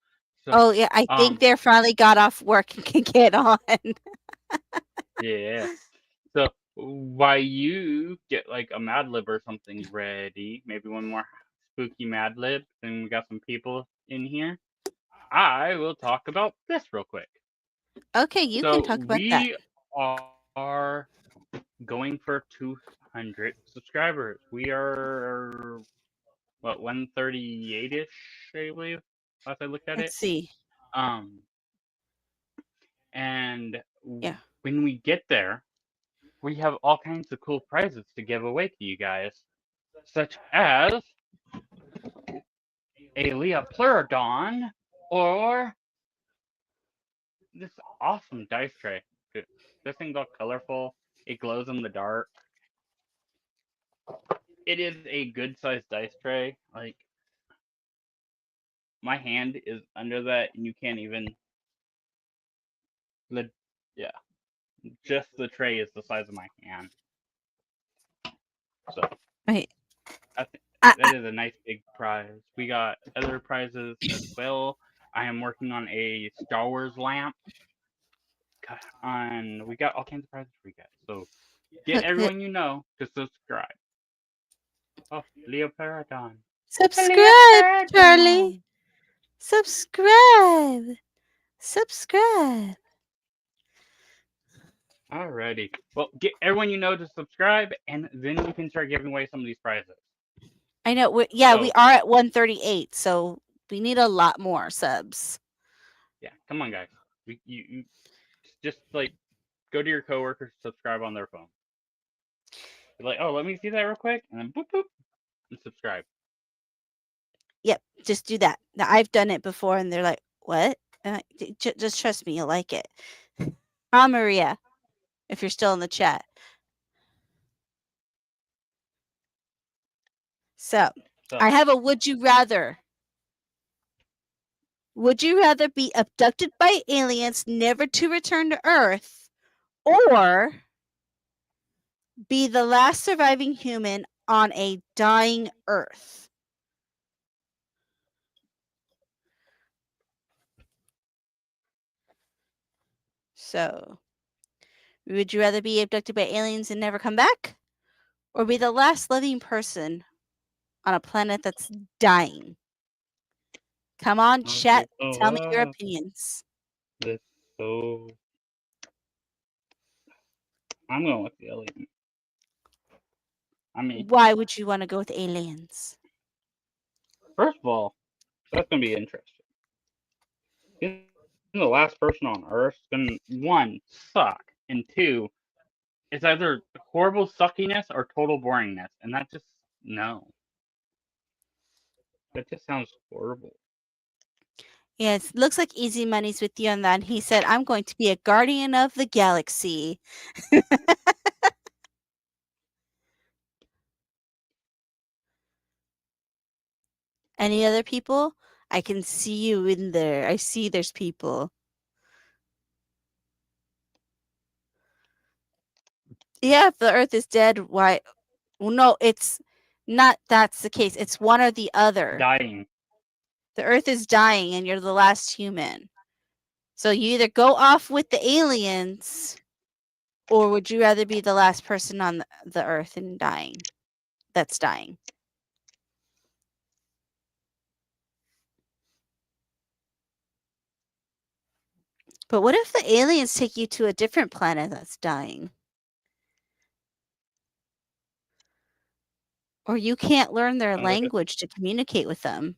A: So,
B: Oh yeah, I think they finally got off work and can get on.
A: yeah. So while you get like a Mad Lib or something ready, maybe one more spooky Mad Lib, then we got some people in here. I will talk about this real quick.
B: Okay, you can talk about that.
A: We are going for 200 subscribers. We are what 138ish, I believe. Last I looked at
B: Let's
A: it.
B: see.
A: And
B: Yeah.
A: when we get there, we have all kinds of cool prizes to give away to you guys, such as a Leah Pleurodon or this awesome dice tray. This thing's all colorful. It glows in the dark. It is a good sized dice tray. Like, my hand is under that, and you can't even. Yeah, just the tray is the size of my hand. So
B: Wait.
A: I think
B: I,
A: that is a nice big prize. We got other prizes as well. I am working on a Star Wars lamp. We got all kinds of prizes for you guys. So get everyone you know to subscribe. Oh, Leo Paradon.
B: subscribe, Charlie. Subscribe. Subscribe.
A: Alrighty. Well, get everyone you know to subscribe, and then we can start giving away some of these prizes.
B: I know. We are at 138, so we need a lot more subs.
A: Yeah, come on, guys. You just like go to your coworkers, subscribe on their phone. Be like, oh, let me see that real quick, and then boop boop, and subscribe.
B: Yep, just do that. Now, I've done it before, and they're like, "What?" And just trust me, you'll like it. Hi, Maria, if you're still in the chat. So, I have a would you rather. Would you rather be abducted by aliens, never to return to Earth, or be the last surviving human on a dying Earth? So, would you rather be abducted by aliens and never come back, or be the last living person on a planet that's dying? Come on, chat. Tell me your opinions.
A: I'm going with the alien. I mean,
B: why would you want to go with aliens?
A: First of all, that's gonna be interesting. Being the last person on Earth is gonna, one, suck, and two, it's either horrible suckiness or total boringness, and that just no. That just sounds horrible.
B: Yeah, it looks like Easy Money's with you on that. He said, "I'm going to be a guardian of the galaxy." Any other people? I can see you in there. I see there's people. Yeah, if the Earth is dead, why? Well, no, it's not. That's the case. It's one or the other.
A: Dying.
B: The Earth is dying, and you're the last human. So you either go off with the aliens, or would you rather be the last person on the Earth and dying? That's dying. But what if the aliens take you to a different planet that's dying? Or you can't learn their language to communicate with them.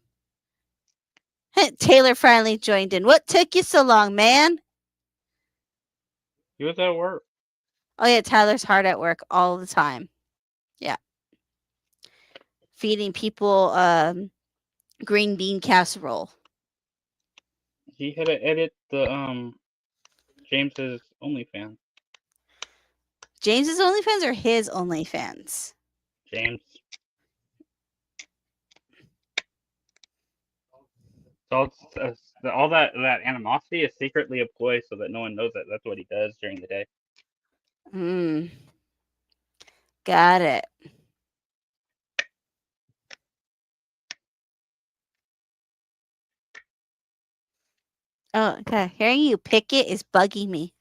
B: Taylor finally joined in. What took you so long, man?
A: He was at work.
B: Oh yeah, Tyler's hard at work all the time. Yeah. Feeding people green bean casserole.
A: He had to edit the James's OnlyFans.
B: James's OnlyFans or his OnlyFans?
A: James. So all that animosity is secretly a ploy so that no one knows that that's what he does during the day.
B: Got it. Oh, okay. Hearing you pick it is bugging me.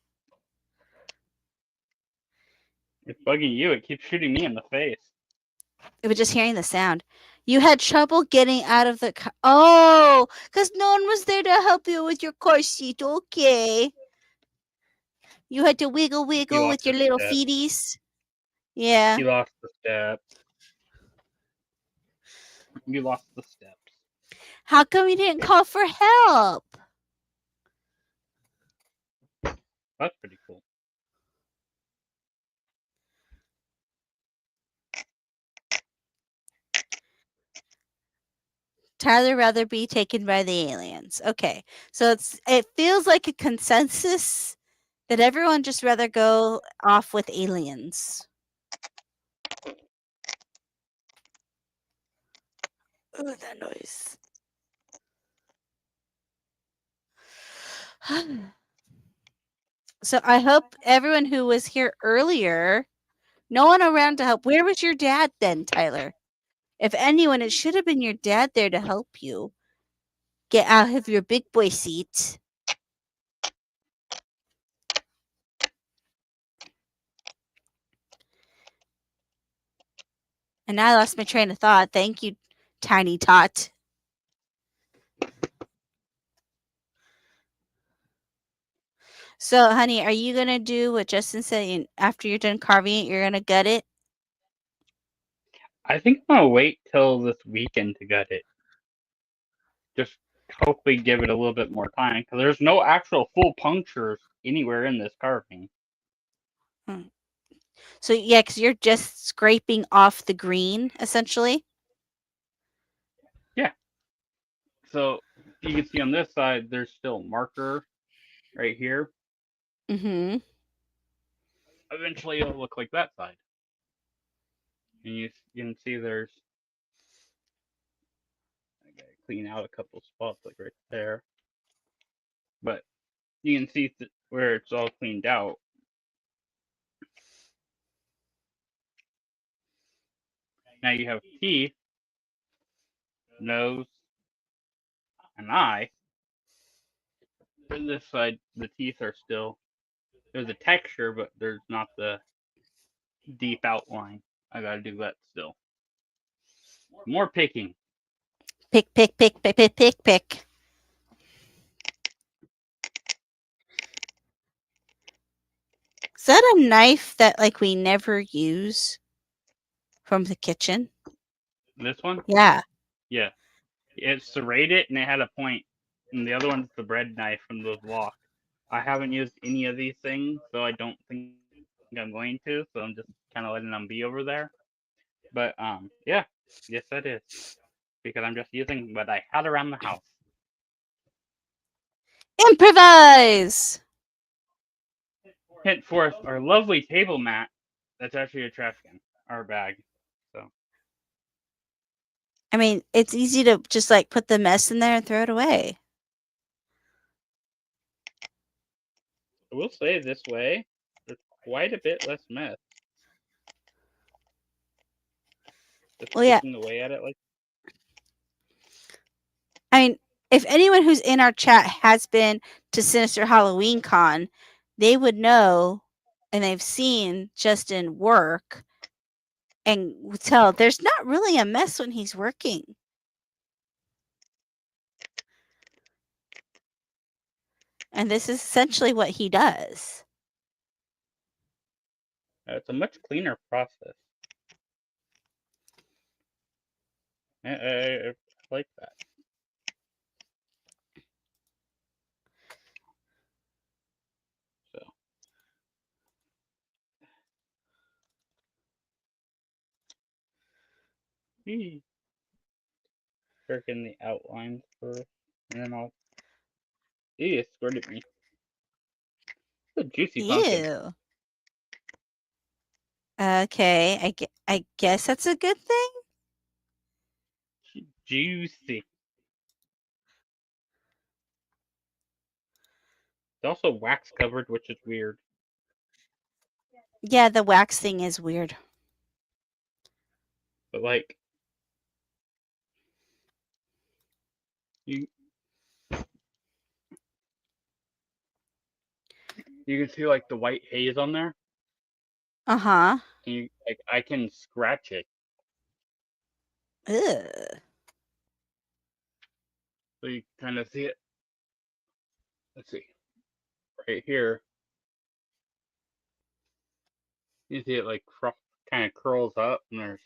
A: It's bugging you. It keeps shooting me in the face.
B: It was just hearing the sound. You had trouble getting out of the car. Oh, because no one was there to help you with your car seat. Okay. You had to wiggle with your little feeties. Yeah.
A: You lost the steps. You lost the steps.
B: How come you didn't call for help?
A: That's pretty cool.
B: Tyler rather be taken by the aliens. Okay. So it feels like a consensus Did everyone just rather go off with aliens? Ooh, that noise. So I hope everyone who was here earlier, no one around to help. Where was your dad then, Tyler? If anyone, it should have been your dad there to help you get out of your big boy seat. And I lost my train of thought. Thank you, Tiny Tot. So, honey, are you gonna do what Justin said? After you're done carving it, you're gonna gut it?
A: I think I'm gonna wait till this weekend to gut it. Just hopefully give it a little bit more time because there's no actual full punctures anywhere in this carving.
B: So yeah, because you're just scraping off the green, essentially.
A: Yeah. So you can see on this side, there's still marker right here.
B: Mm-hmm.
A: Eventually, it'll look like that side. And you can see there's. I gotta clean out a couple spots like right there. But you can see where it's all cleaned out. Now you have teeth, nose, and eye. On this side, the teeth are still. There's a texture, but there's not the deep outline. I gotta do that still. More picking.
B: Pick, pick, pick, pick, pick, pick, pick. Is that a knife that like we never use from the kitchen?
A: This one?
B: Yeah.
C: Yeah.
A: It's serrated and it had a point, and the other one's the bread knife from the wok. I haven't used any of these things, so I don't think I'm going to. So I'm just kind of letting them be over there. But yeah, yes, that is because I'm just using what I had around the house.
B: Improvise.
A: Hint for us, our lovely table mat. That's actually a trash can, our bag. So
B: I mean, it's easy to just like put the mess in there and throw it away.
A: I will say this way, there's quite a bit less mess. Just
B: Well, yeah.
A: picking away at it like.
B: I mean, if anyone who's in our chat has been to Sinister Halloween Con, they would know and they've seen Justin work and tell there's not really a mess when he's working. And this is essentially what he does.
A: It's a much cleaner process. I like that. So. Work in the outlines first, and then I'll. Ew, it squirted me. It's a juicy pumpkin.
B: Ew. Okay, I guess that's a good thing.
A: Juicy. It's also wax covered, which is weird.
B: Yeah, the wax thing is weird.
A: But like, you can see like the white haze on there.
B: Uh-huh.
A: And I can scratch it.
B: Ugh.
A: So you kind of see it. Let's see. Right here. You see it like kind of curls up, and there's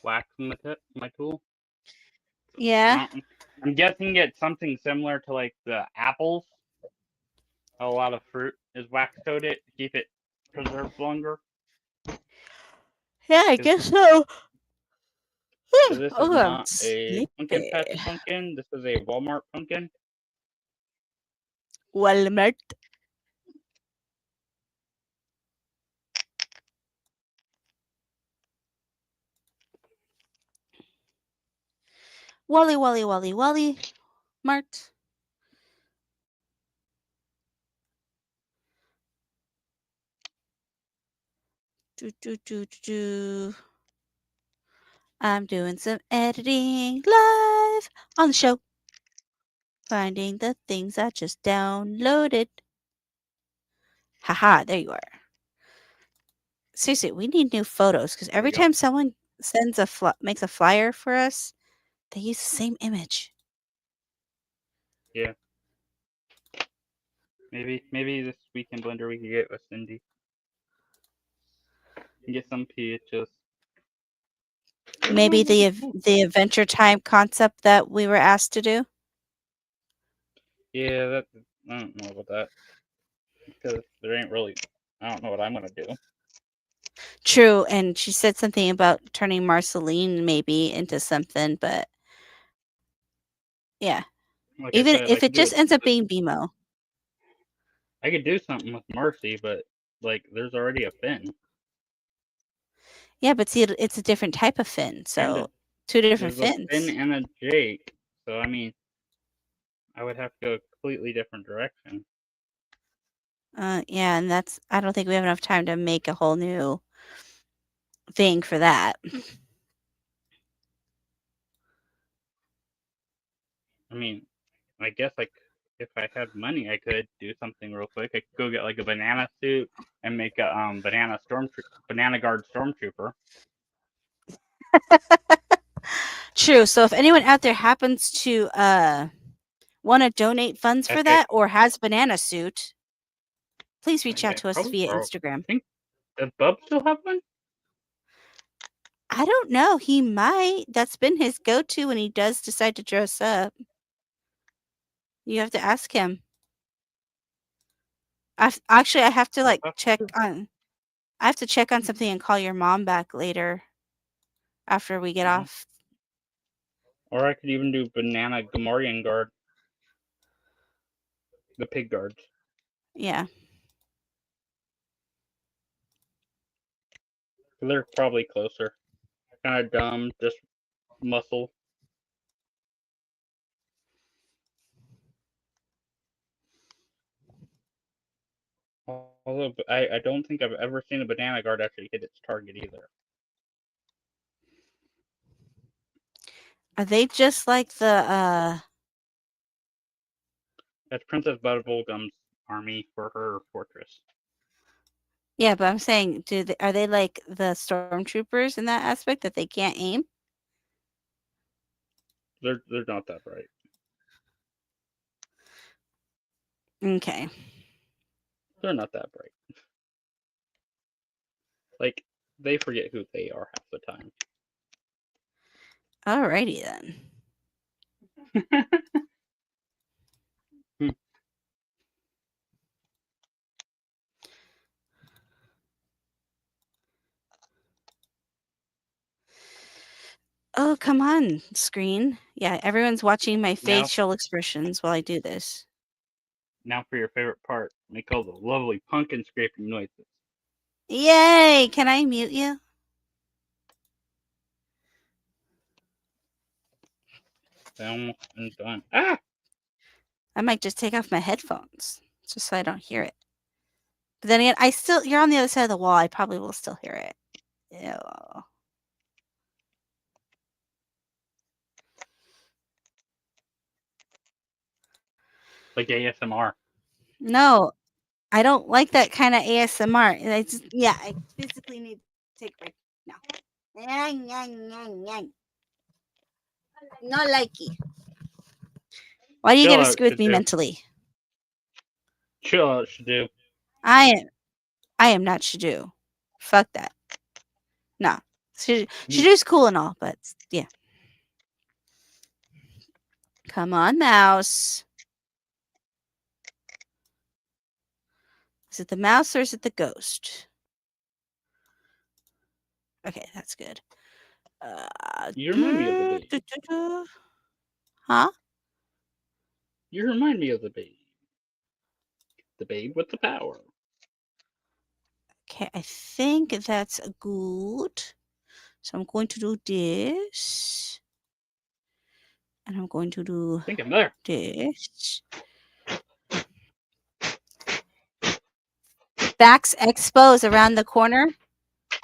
A: wax in the tip of my tool.
B: Yeah.
A: I'm guessing it's something similar to like the apples. A lot of fruit is wax coated to keep it preserved longer.
B: Yeah, I guess so.
A: So this is not a pumpkin patch pumpkin. This is a Walmart pumpkin.
B: Walmart. Wally. Mart. Do. I'm doing some editing live on the show. Finding the things I just downloaded. Haha, there you are. Seriously, we need new photos because every time someone sends makes a flyer for us, they use the same image.
A: Yeah. Maybe this weekend blender we could get with Cindy. Get some PHs.
B: Maybe the Adventure Time concept that we were asked to do.
A: Yeah, I don't know about that because there ain't really. I don't know what I'm gonna do.
B: True, and she said something about turning Marceline maybe into something, but yeah.
A: Like
B: Even
A: I said,
B: if it just ends up being BMO.
A: I could do something with Marcy, but like there's already a Finn.
B: Yeah, but see, it's a different type of Finn, so two different
A: There's
B: Finns.
A: a Finn and a Jake, so I mean, I would have to go a completely different direction.
B: Yeah, and I don't think we have enough time to make a whole new thing for that.
A: I mean, I guess if I had money, I could do something real quick. I could go get like a banana suit and make a banana guard stormtrooper.
B: True. So if anyone out there happens to want to donate funds for that or has a banana suit, please reach out to us via Instagram.
A: I think does Bub still have one?
B: I don't know. He might. That's been his go-to when he does decide to dress up. You have to ask him. I have to check on. I have to check on something and call your mom back later after we get off.
A: Or I could even do banana Gamorrean guard. The pig guards.
B: Yeah.
A: They're probably closer. Kind of dumb, just muscle. Although I don't think I've ever seen a banana guard actually hit its target either.
B: Are they just like the
A: That's Princess Bubblegum's army for her fortress.
B: Yeah, but I'm saying, are they like the stormtroopers in that aspect that they can't aim?
A: They're not that bright.
B: Okay.
A: They're not that bright. Like they forget who they are half the time.
B: Alrighty then. Oh, come on, screen. Yeah, everyone's watching my facial expressions while I do this.
A: Now for your favorite part. Make all the lovely pumpkin scraping noises.
B: Yay! Can I mute you?
A: Almost done. Ah!
B: I might just take off my headphones just so I don't hear it. But then again, you're on the other side of the wall. I probably will still hear it. Ew.
A: Like ASMR.
B: No, I don't like that kind of ASMR. I physically need to take a break now. Not likey. Why do you gotta screw with me mentally?
A: Chill out, Shadoo.
B: I am not Shadoo. Fuck that. No. Shadoo's cool and all, but yeah. Come on, mouse. Is it the mouse or is it the ghost? Okay, that's good.
A: You remind me of the baby.
B: Huh?
A: You remind me of the baby. The babe with the power.
B: Okay, I think that's good. So I'm going to do this. And I'm going to do
A: I think I'm there.
B: this. Vax Expo is around the corner.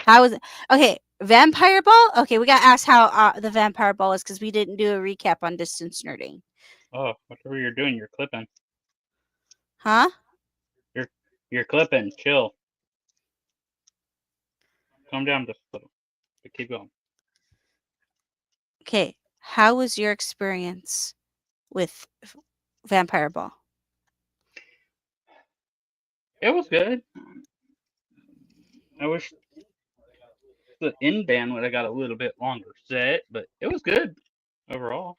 B: How is it? Okay, Vampire Ball? Okay, we got to ask how the Vampire Ball is because we didn't do a recap on distance nerding.
A: Oh, whatever you're doing, you're clipping.
B: Huh?
A: You're clipping. Chill. Calm down just a little. But keep going.
B: Okay, how was your experience with Vampire Ball?
A: It was good. I wish the in band would have got a little bit longer set, but it was good overall.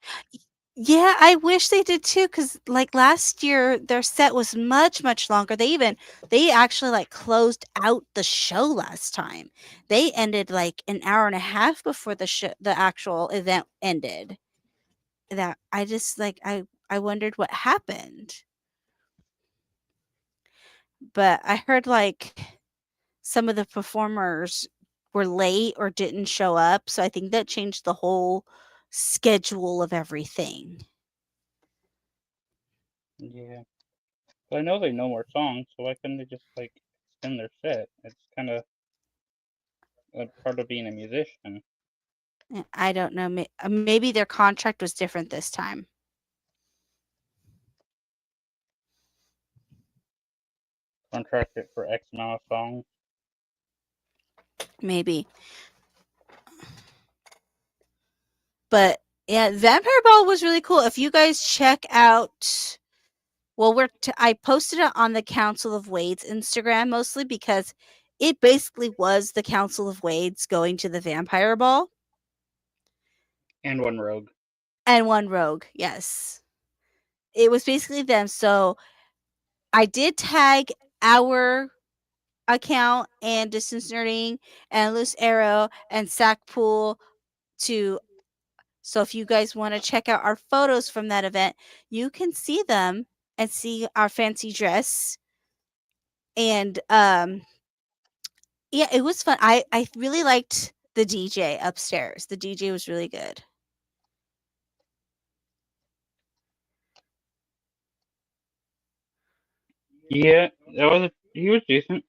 B: Yeah, I wish they did too, because like last year their set was much, much longer. They actually like closed out the show last time. They ended like an hour and a half before the actual event ended. That I just like I wondered what happened. But I heard like some of the performers were late or didn't show up, so I think that changed the whole schedule of everything.
A: Yeah. But I know they know more songs, so why couldn't they just like extend their set? It's kind of a part of being a musician.
B: I don't know. Maybe their contract was different this time.
A: Contracted for X amount of songs.
B: Maybe. But yeah, Vampire Ball was really cool. If you guys check out, well, I posted it on the Council of Wade's Instagram mostly because it basically was the Council of Wade's going to the Vampire Ball.
A: And one rogue.
B: And one rogue, yes. It was basically them. So I did tag our account and Distance Nerding and Loose Arrow and Sackpool to. So if you guys want to check out our photos from that event, you can see them and see our fancy dress. And yeah, it was fun. I really liked the DJ upstairs. The DJ was really good.
A: Yeah, he was decent.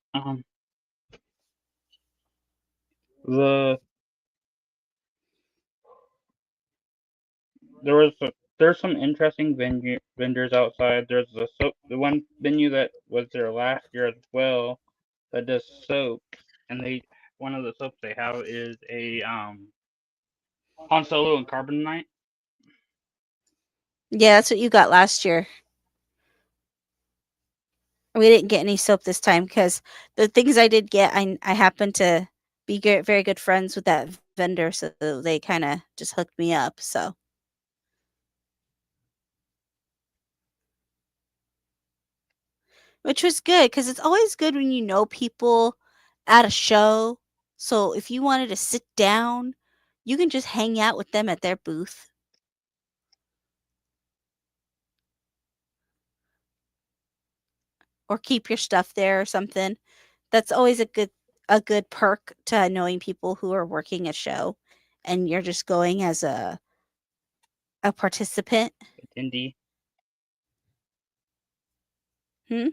A: There's some interesting vendors outside. There's the one venue that was there last year as well that does soap, and one of the soaps they have is a Han Solo and Carbonite.
B: Yeah, that's what you got last year. We didn't get any soap this time because the things I did get, I happened to be very good friends with that vendor, so they kind of just hooked me up. So which was good because it's always good when you know people at a show. So if you wanted to sit down, you can just hang out with them at their booth. Or keep your stuff there or something. That's always a good perk to knowing people who are working a show and you're just going as a participant.
A: Attendee.
B: Hmm?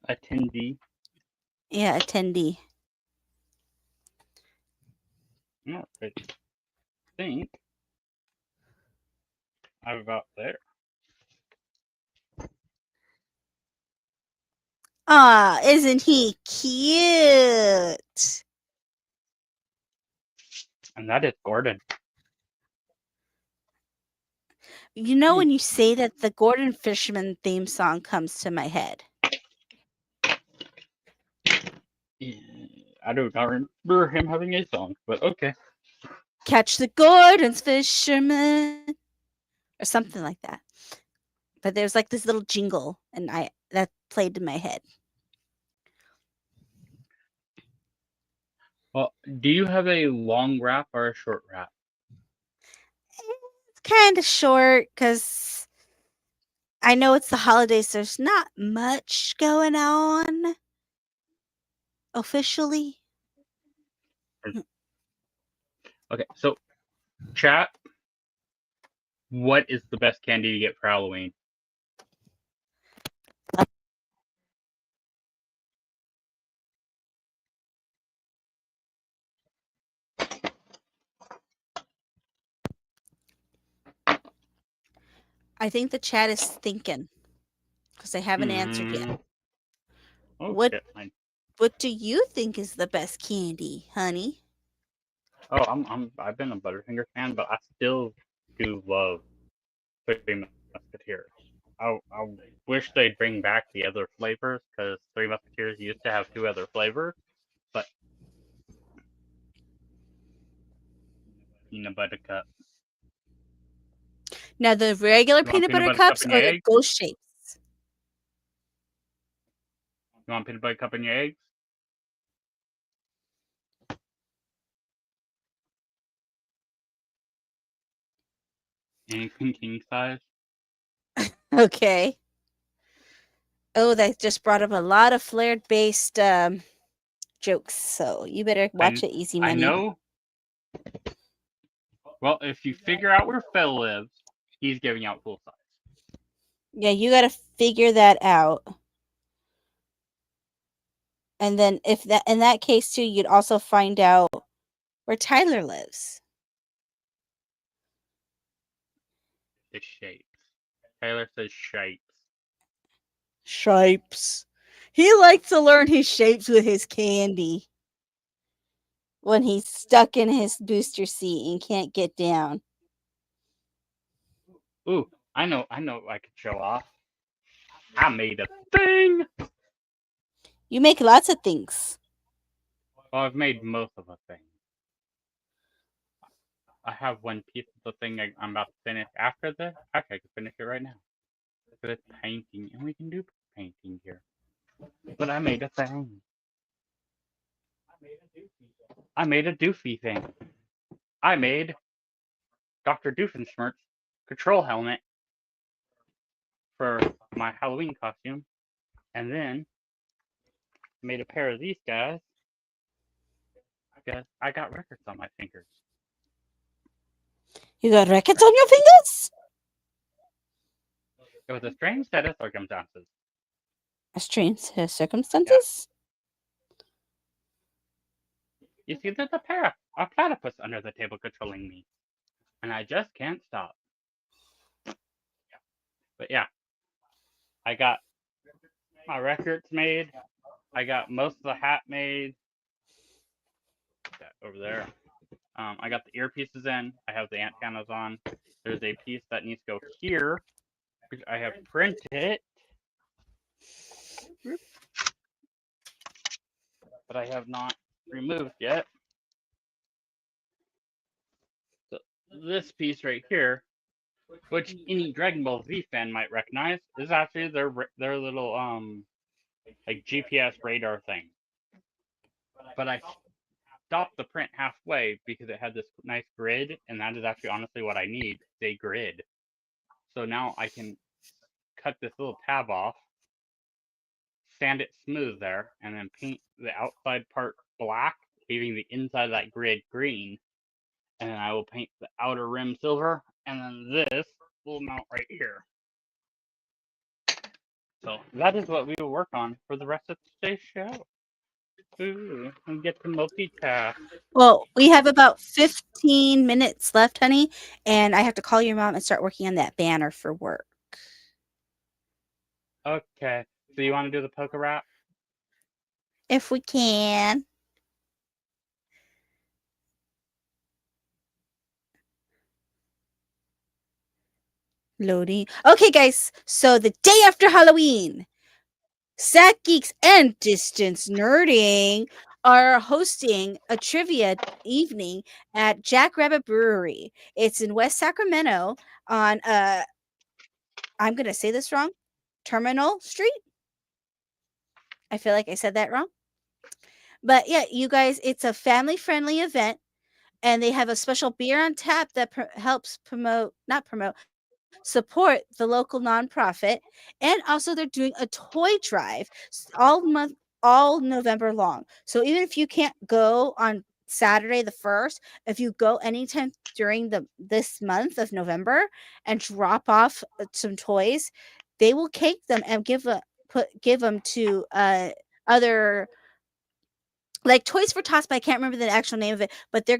A: Attendee.
B: Yeah, attendee.
A: All right. I think I'm about there.
B: Ah, isn't he cute?
A: And that is Gordon.
B: You know, when you say that, the Gordon Fisherman theme song comes to my head.
A: Yeah, I do not remember him having a song, but okay.
B: Catch the Gordon's Fisherman. Or something like that. But there's like this little jingle, and that played in my head.
A: Well, do you have a long rap or a short rap?
B: It's kind of short because I know it's the holidays. There's not much going on officially.
A: Okay, so chat, what is the best candy to get for Halloween?
B: I think the chat is thinking because they haven't answered yet.
A: Oh,
B: What
A: shit.
B: What do you think is the best candy, honey?
A: Oh, I've been a Butterfinger fan, but I still do love Three Musketeers. I wish they'd bring back the other flavors because Three Musketeers used to have 2 other flavors, but peanut butter cup.
B: Now, the regular
A: You want
B: peanut butter
A: peanut butter cup
B: cups
A: in
B: or
A: your
B: the
A: eggs?
B: ghost shapes?
A: You want peanut butter cup in your eggs? Anything king size?
B: Okay. Oh, that just brought up a lot of flared based jokes. So you better watch it, Easy
A: I
B: Money.
A: know. Well, if you figure out where Phil lives, he's giving out full size.
B: Yeah, you got to figure that out. And then if that in that case too, you'd also find out where Tyler lives.
A: The shapes. Taylor says shapes.
B: Shapes. He likes to learn his shapes with his candy. When he's stuck in his booster seat and can't get down.
A: Ooh, I know I could show off. I made a thing!
B: You make lots of things.
A: Well, I've made most of the thing. I have one piece of the thing I'm about to finish after this. Actually, I can finish it right now. But it's painting, and we can do painting here. But I made a thing. I made a doofy thing. I made Dr. Doofenshmirtz control helmet for my Halloween costume, and then made a pair of these guys because I got records on my fingers.
B: You got records on your fingers?
A: It was a strange set of circumstances.
B: A strange set of circumstances?
A: You see, there's a pair of platypus under the table controlling me, and I just can't stop. But yeah, I got my records made. I got most of the hat made. Put that over there. I got the earpieces in. I have the antennas on. There's a piece that needs to go here, which I have printed, but I have not removed yet. So this piece right here, which any Dragon Ball Z fan might recognize, is actually their little like GPS radar thing. But I stopped the print halfway because it had this nice grid, and that is actually honestly what I need, a grid. So now I can cut this little tab off, sand it smooth there, and then paint the outside part black, leaving the inside of that grid green. And then I will paint the outer rim silver, and then this will mount right here. So that is what we will work on for the rest of today's show. Ooh, and get to multitask.
B: Well, we have about 15 minutes left, honey, and I have to call your mom and start working on that banner for work.
A: Okay, so you want to do the poker wrap?
B: If we can. Loading. Okay, guys. So the day after Halloween, Sack Geeks and Distance Nerding are hosting a trivia evening at Jackrabbit Brewery. It's in West Sacramento on I'm gonna say this wrong, Terminal Street. I feel like I said that wrong. But yeah, you guys, it's a family-friendly event, and they have a special beer on tap that helps promote, not promote, support the local nonprofit, and also they're doing a toy drive all month, all November long. So even if you can't go on Saturday the 1st, if you go anytime during this month of November and drop off some toys, they will cake them and give them to other, like Toys for Tots, but I can't remember the actual name of it, but they're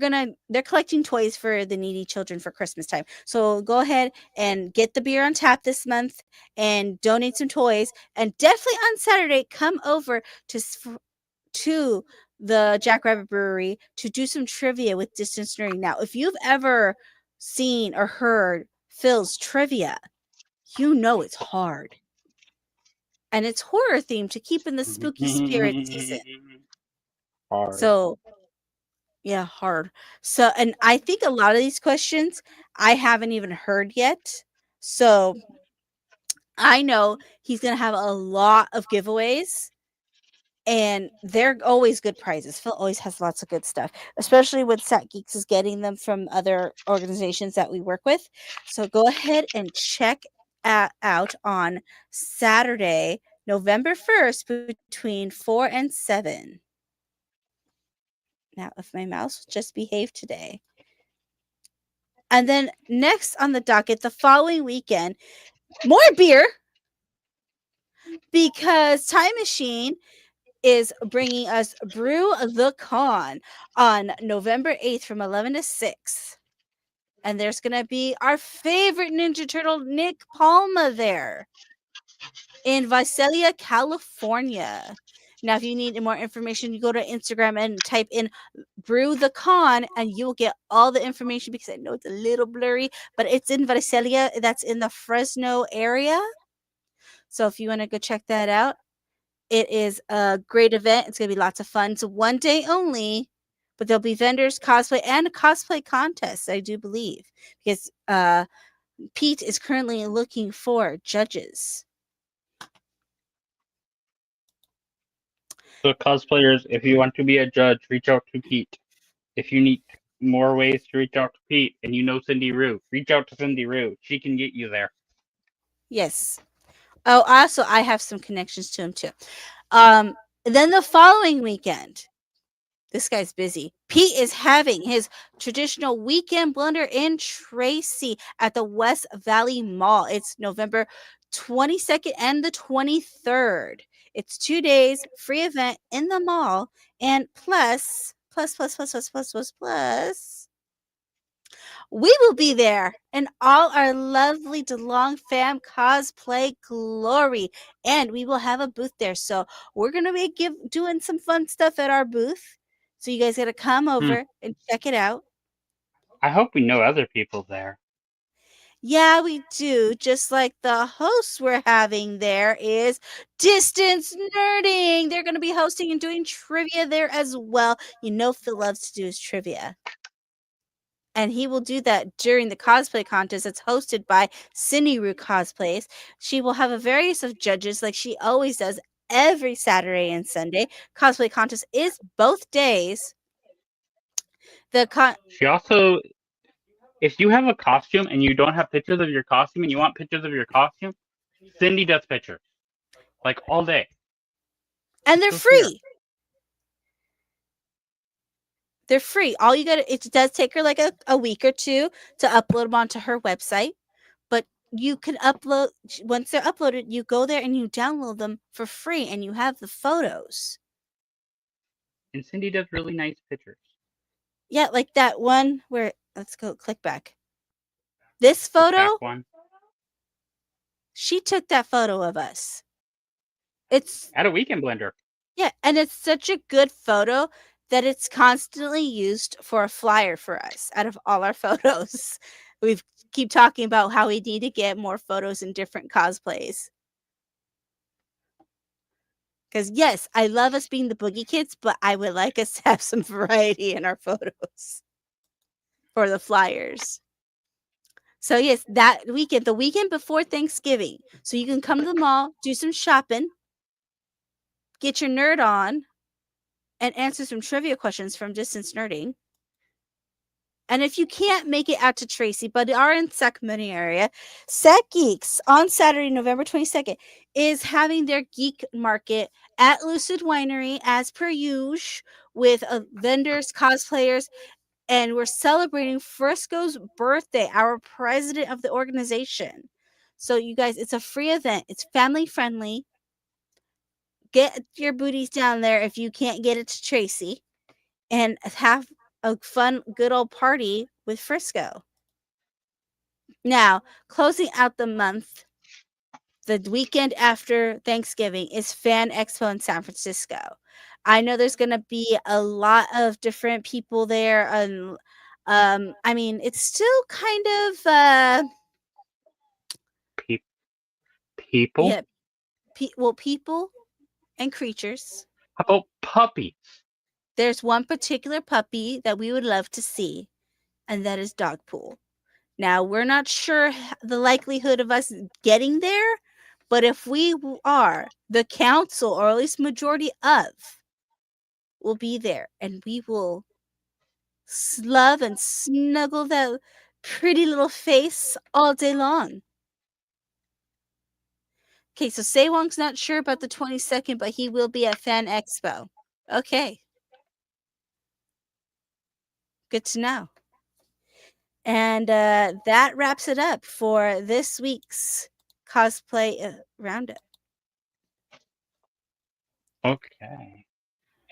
B: collecting toys for the needy children for Christmas time. So go ahead and get the beer on tap this month and donate some toys, and definitely on Saturday come over to the Jackrabbit Brewery to do some trivia with Distance Nerding. Now, if you've ever seen or heard Phil's trivia, you know it's hard. And it's horror themed to keep in the spooky spirit season.
A: Hard.
B: So, yeah, hard. So, and I think a lot of these questions I haven't even heard yet. So, I know he's going to have a lot of giveaways, and they're always good prizes. Phil always has lots of good stuff, especially when Sat Geeks is getting them from other organizations that we work with. So, go ahead and check out on Saturday, November 1st between 4 and 7. Now, if my mouse will just behave today. And then next on the docket, the following weekend, more beer, because Time Machine is bringing us Brew the Con on November 8th from 11 to 6. And there's going to be our favorite Ninja Turtle, Nick Palma, there in Visalia, California. Now, if you need more information, you go to Instagram and type in Brew the Con, and you'll get all the information, because I know it's a little blurry, but it's in Visalia. That's in the Fresno area. So if you want to go check that out, it is a great event. It's going to be lots of fun. It's one day only, but there'll be vendors, cosplay, and a cosplay contest, I do believe, because Pete is currently looking for judges.
A: So cosplayers, if you want to be a judge, reach out to Pete. If you need more ways to reach out to Pete, and you know Cindy Rue, reach out to Cindy Rue. She can get you there.
B: Yes. Oh, also, I have some connections to him too. Then the following weekend, this guy's busy. Pete is having his traditional weekend blunder in Tracy at the West Valley Mall. It's November 22nd and the 23rd. It's 2 days, free event in the mall, and plus, we will be there in all our lovely DeLong fam cosplay glory, and we will have a booth there. So we're gonna be doing some fun stuff at our booth. So you guys gotta come over and check it out.
A: I hope we know other people there.
B: Yeah, we do. Just like the hosts we're having there is Distance Nerding. They're gonna be hosting and doing trivia there as well. You know Phil loves to do his trivia. And he will do that during the cosplay contest that's hosted by Cindy Rue Cosplays. She will have a various of judges, like she always does every Saturday and Sunday. Cosplay contest is both days.
A: She also, if you have a costume and you don't have pictures of your costume and you want pictures of your costume, Cindy does pictures, like all day.
B: And they're free. They're free. All you got, it does take her like a week or two to upload them onto her website, but you can upload, once they're uploaded, you go there and you download them for free and you have the photos.
A: And Cindy does really nice pictures.
B: Yeah, like that one where, let's go click back. This photo,
A: one.
B: She took that photo of us. It's
A: at a weekend blender.
B: Yeah, and it's such a good photo that it's constantly used for a flyer for us out of all our photos. We keep talking about how we need to get more photos in different cosplays. Because yes, I love us being the Boogie Kids, but I would like us to have some variety in our photos for the flyers. So yes, that weekend, the weekend before Thanksgiving. So you can come to the mall, do some shopping, get your nerd on, and answer some trivia questions from Distance Nerding. And if you can't make it out to Tracy, but are in Sacramento area, Set Geeks on Saturday, November 22nd, is having their geek market at Lucid Winery as per usual, with vendors, cosplayers, and we're celebrating Frisco's birthday, our president of the organization. So you guys, it's a free event. It's family friendly. Get your booties down there if you can't get it to Tracy, and have a fun, good old party with Frisco. Now, closing out the month, the weekend after Thanksgiving is Fan Expo in San Francisco. I know there's going to be a lot of different people there. I mean, it's still kind of
A: People?
B: yeah, people and creatures.
A: How about puppies?
B: There's one particular puppy that we would love to see, and that is Dogpool. Now, we're not sure the likelihood of us getting there, but if we are, the council, or at least majority of, will be there, and we will love and snuggle that pretty little face all day long. Okay, so Sewong's not sure about the 22nd, but he will be at Fan Expo. Okay. Good to know. And that wraps it up for this week's cosplay roundup.
A: Okay.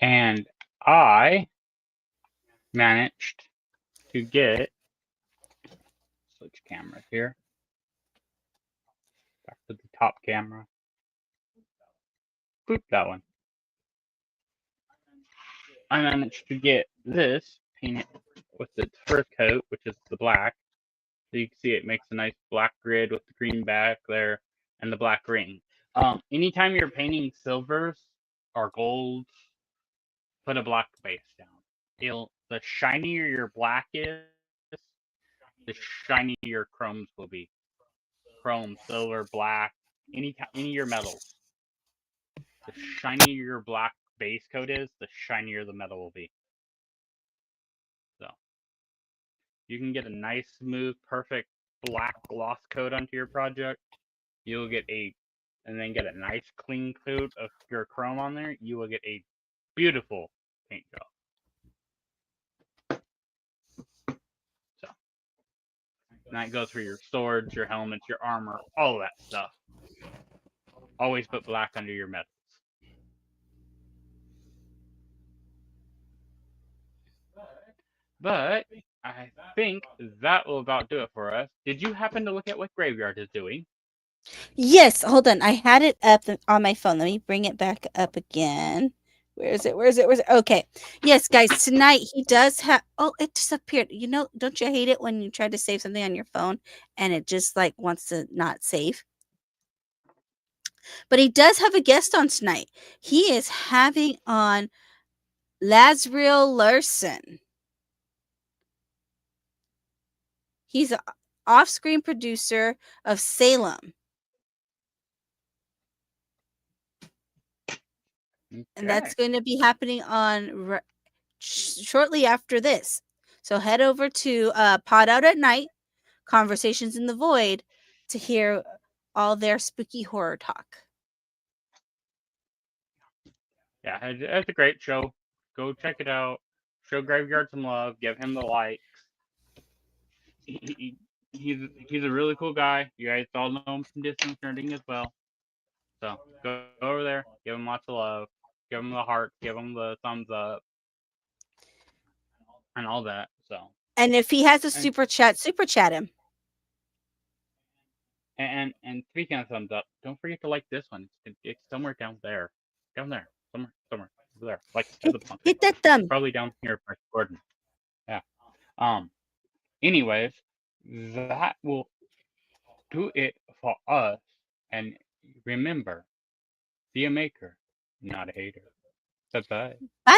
A: And I managed to get, switch cameras here, back to the top camera. Boop, that one. I managed to get this painted with its fur coat, which is the black. So you can see it makes a nice black grid with the green back there and the black ring. Anytime you're painting silvers or golds, put a black base down. The shinier your black is, the shinier your chromes will be. Chrome, silver, black, any of your metals. The shinier your black base coat is, the shinier the metal will be. So you can get a nice, smooth, perfect black gloss coat onto your project. You'll get and then get a nice clean coat of your chrome on there. You will get a beautiful paint job. So, and that goes for your swords, your helmets, your armor, all of that stuff. Always put black under your metals. But I think that will about do it for us. Did you happen to look at what Graveyard is doing?
B: Yes, hold on. I had it up on my phone. Let me bring it back up again. Where is it? Okay. Yes, guys, tonight he does have, oh, it disappeared. You know, don't you hate it when you try to save something on your phone and it just like wants to not save? But he does have a guest on tonight. He is having on Lazriel Larson. He's an off-screen producer of Salem.
A: Okay.
B: And that's going to be happening on shortly after this. So head over to Pod Out at Night, Conversations in the Void, to hear all their spooky horror talk.
A: Yeah, it's a great show. Go check it out. Show Graveyard some love. Give him the likes. He's a really cool guy. You guys all know him from Distance Nerding as well. So go over there, give him lots of love, give him the heart, give him the thumbs up, and all that. So.
B: And if he has a super chat him.
A: And speaking of thumbs up, don't forget to like this one. It's somewhere down there, somewhere over there. Like
B: hit that thumb.
A: Probably down here by Gordon. Yeah. Anyways, that will do it for us. And remember, be a maker, not a hater. Bye-bye.
B: Bye.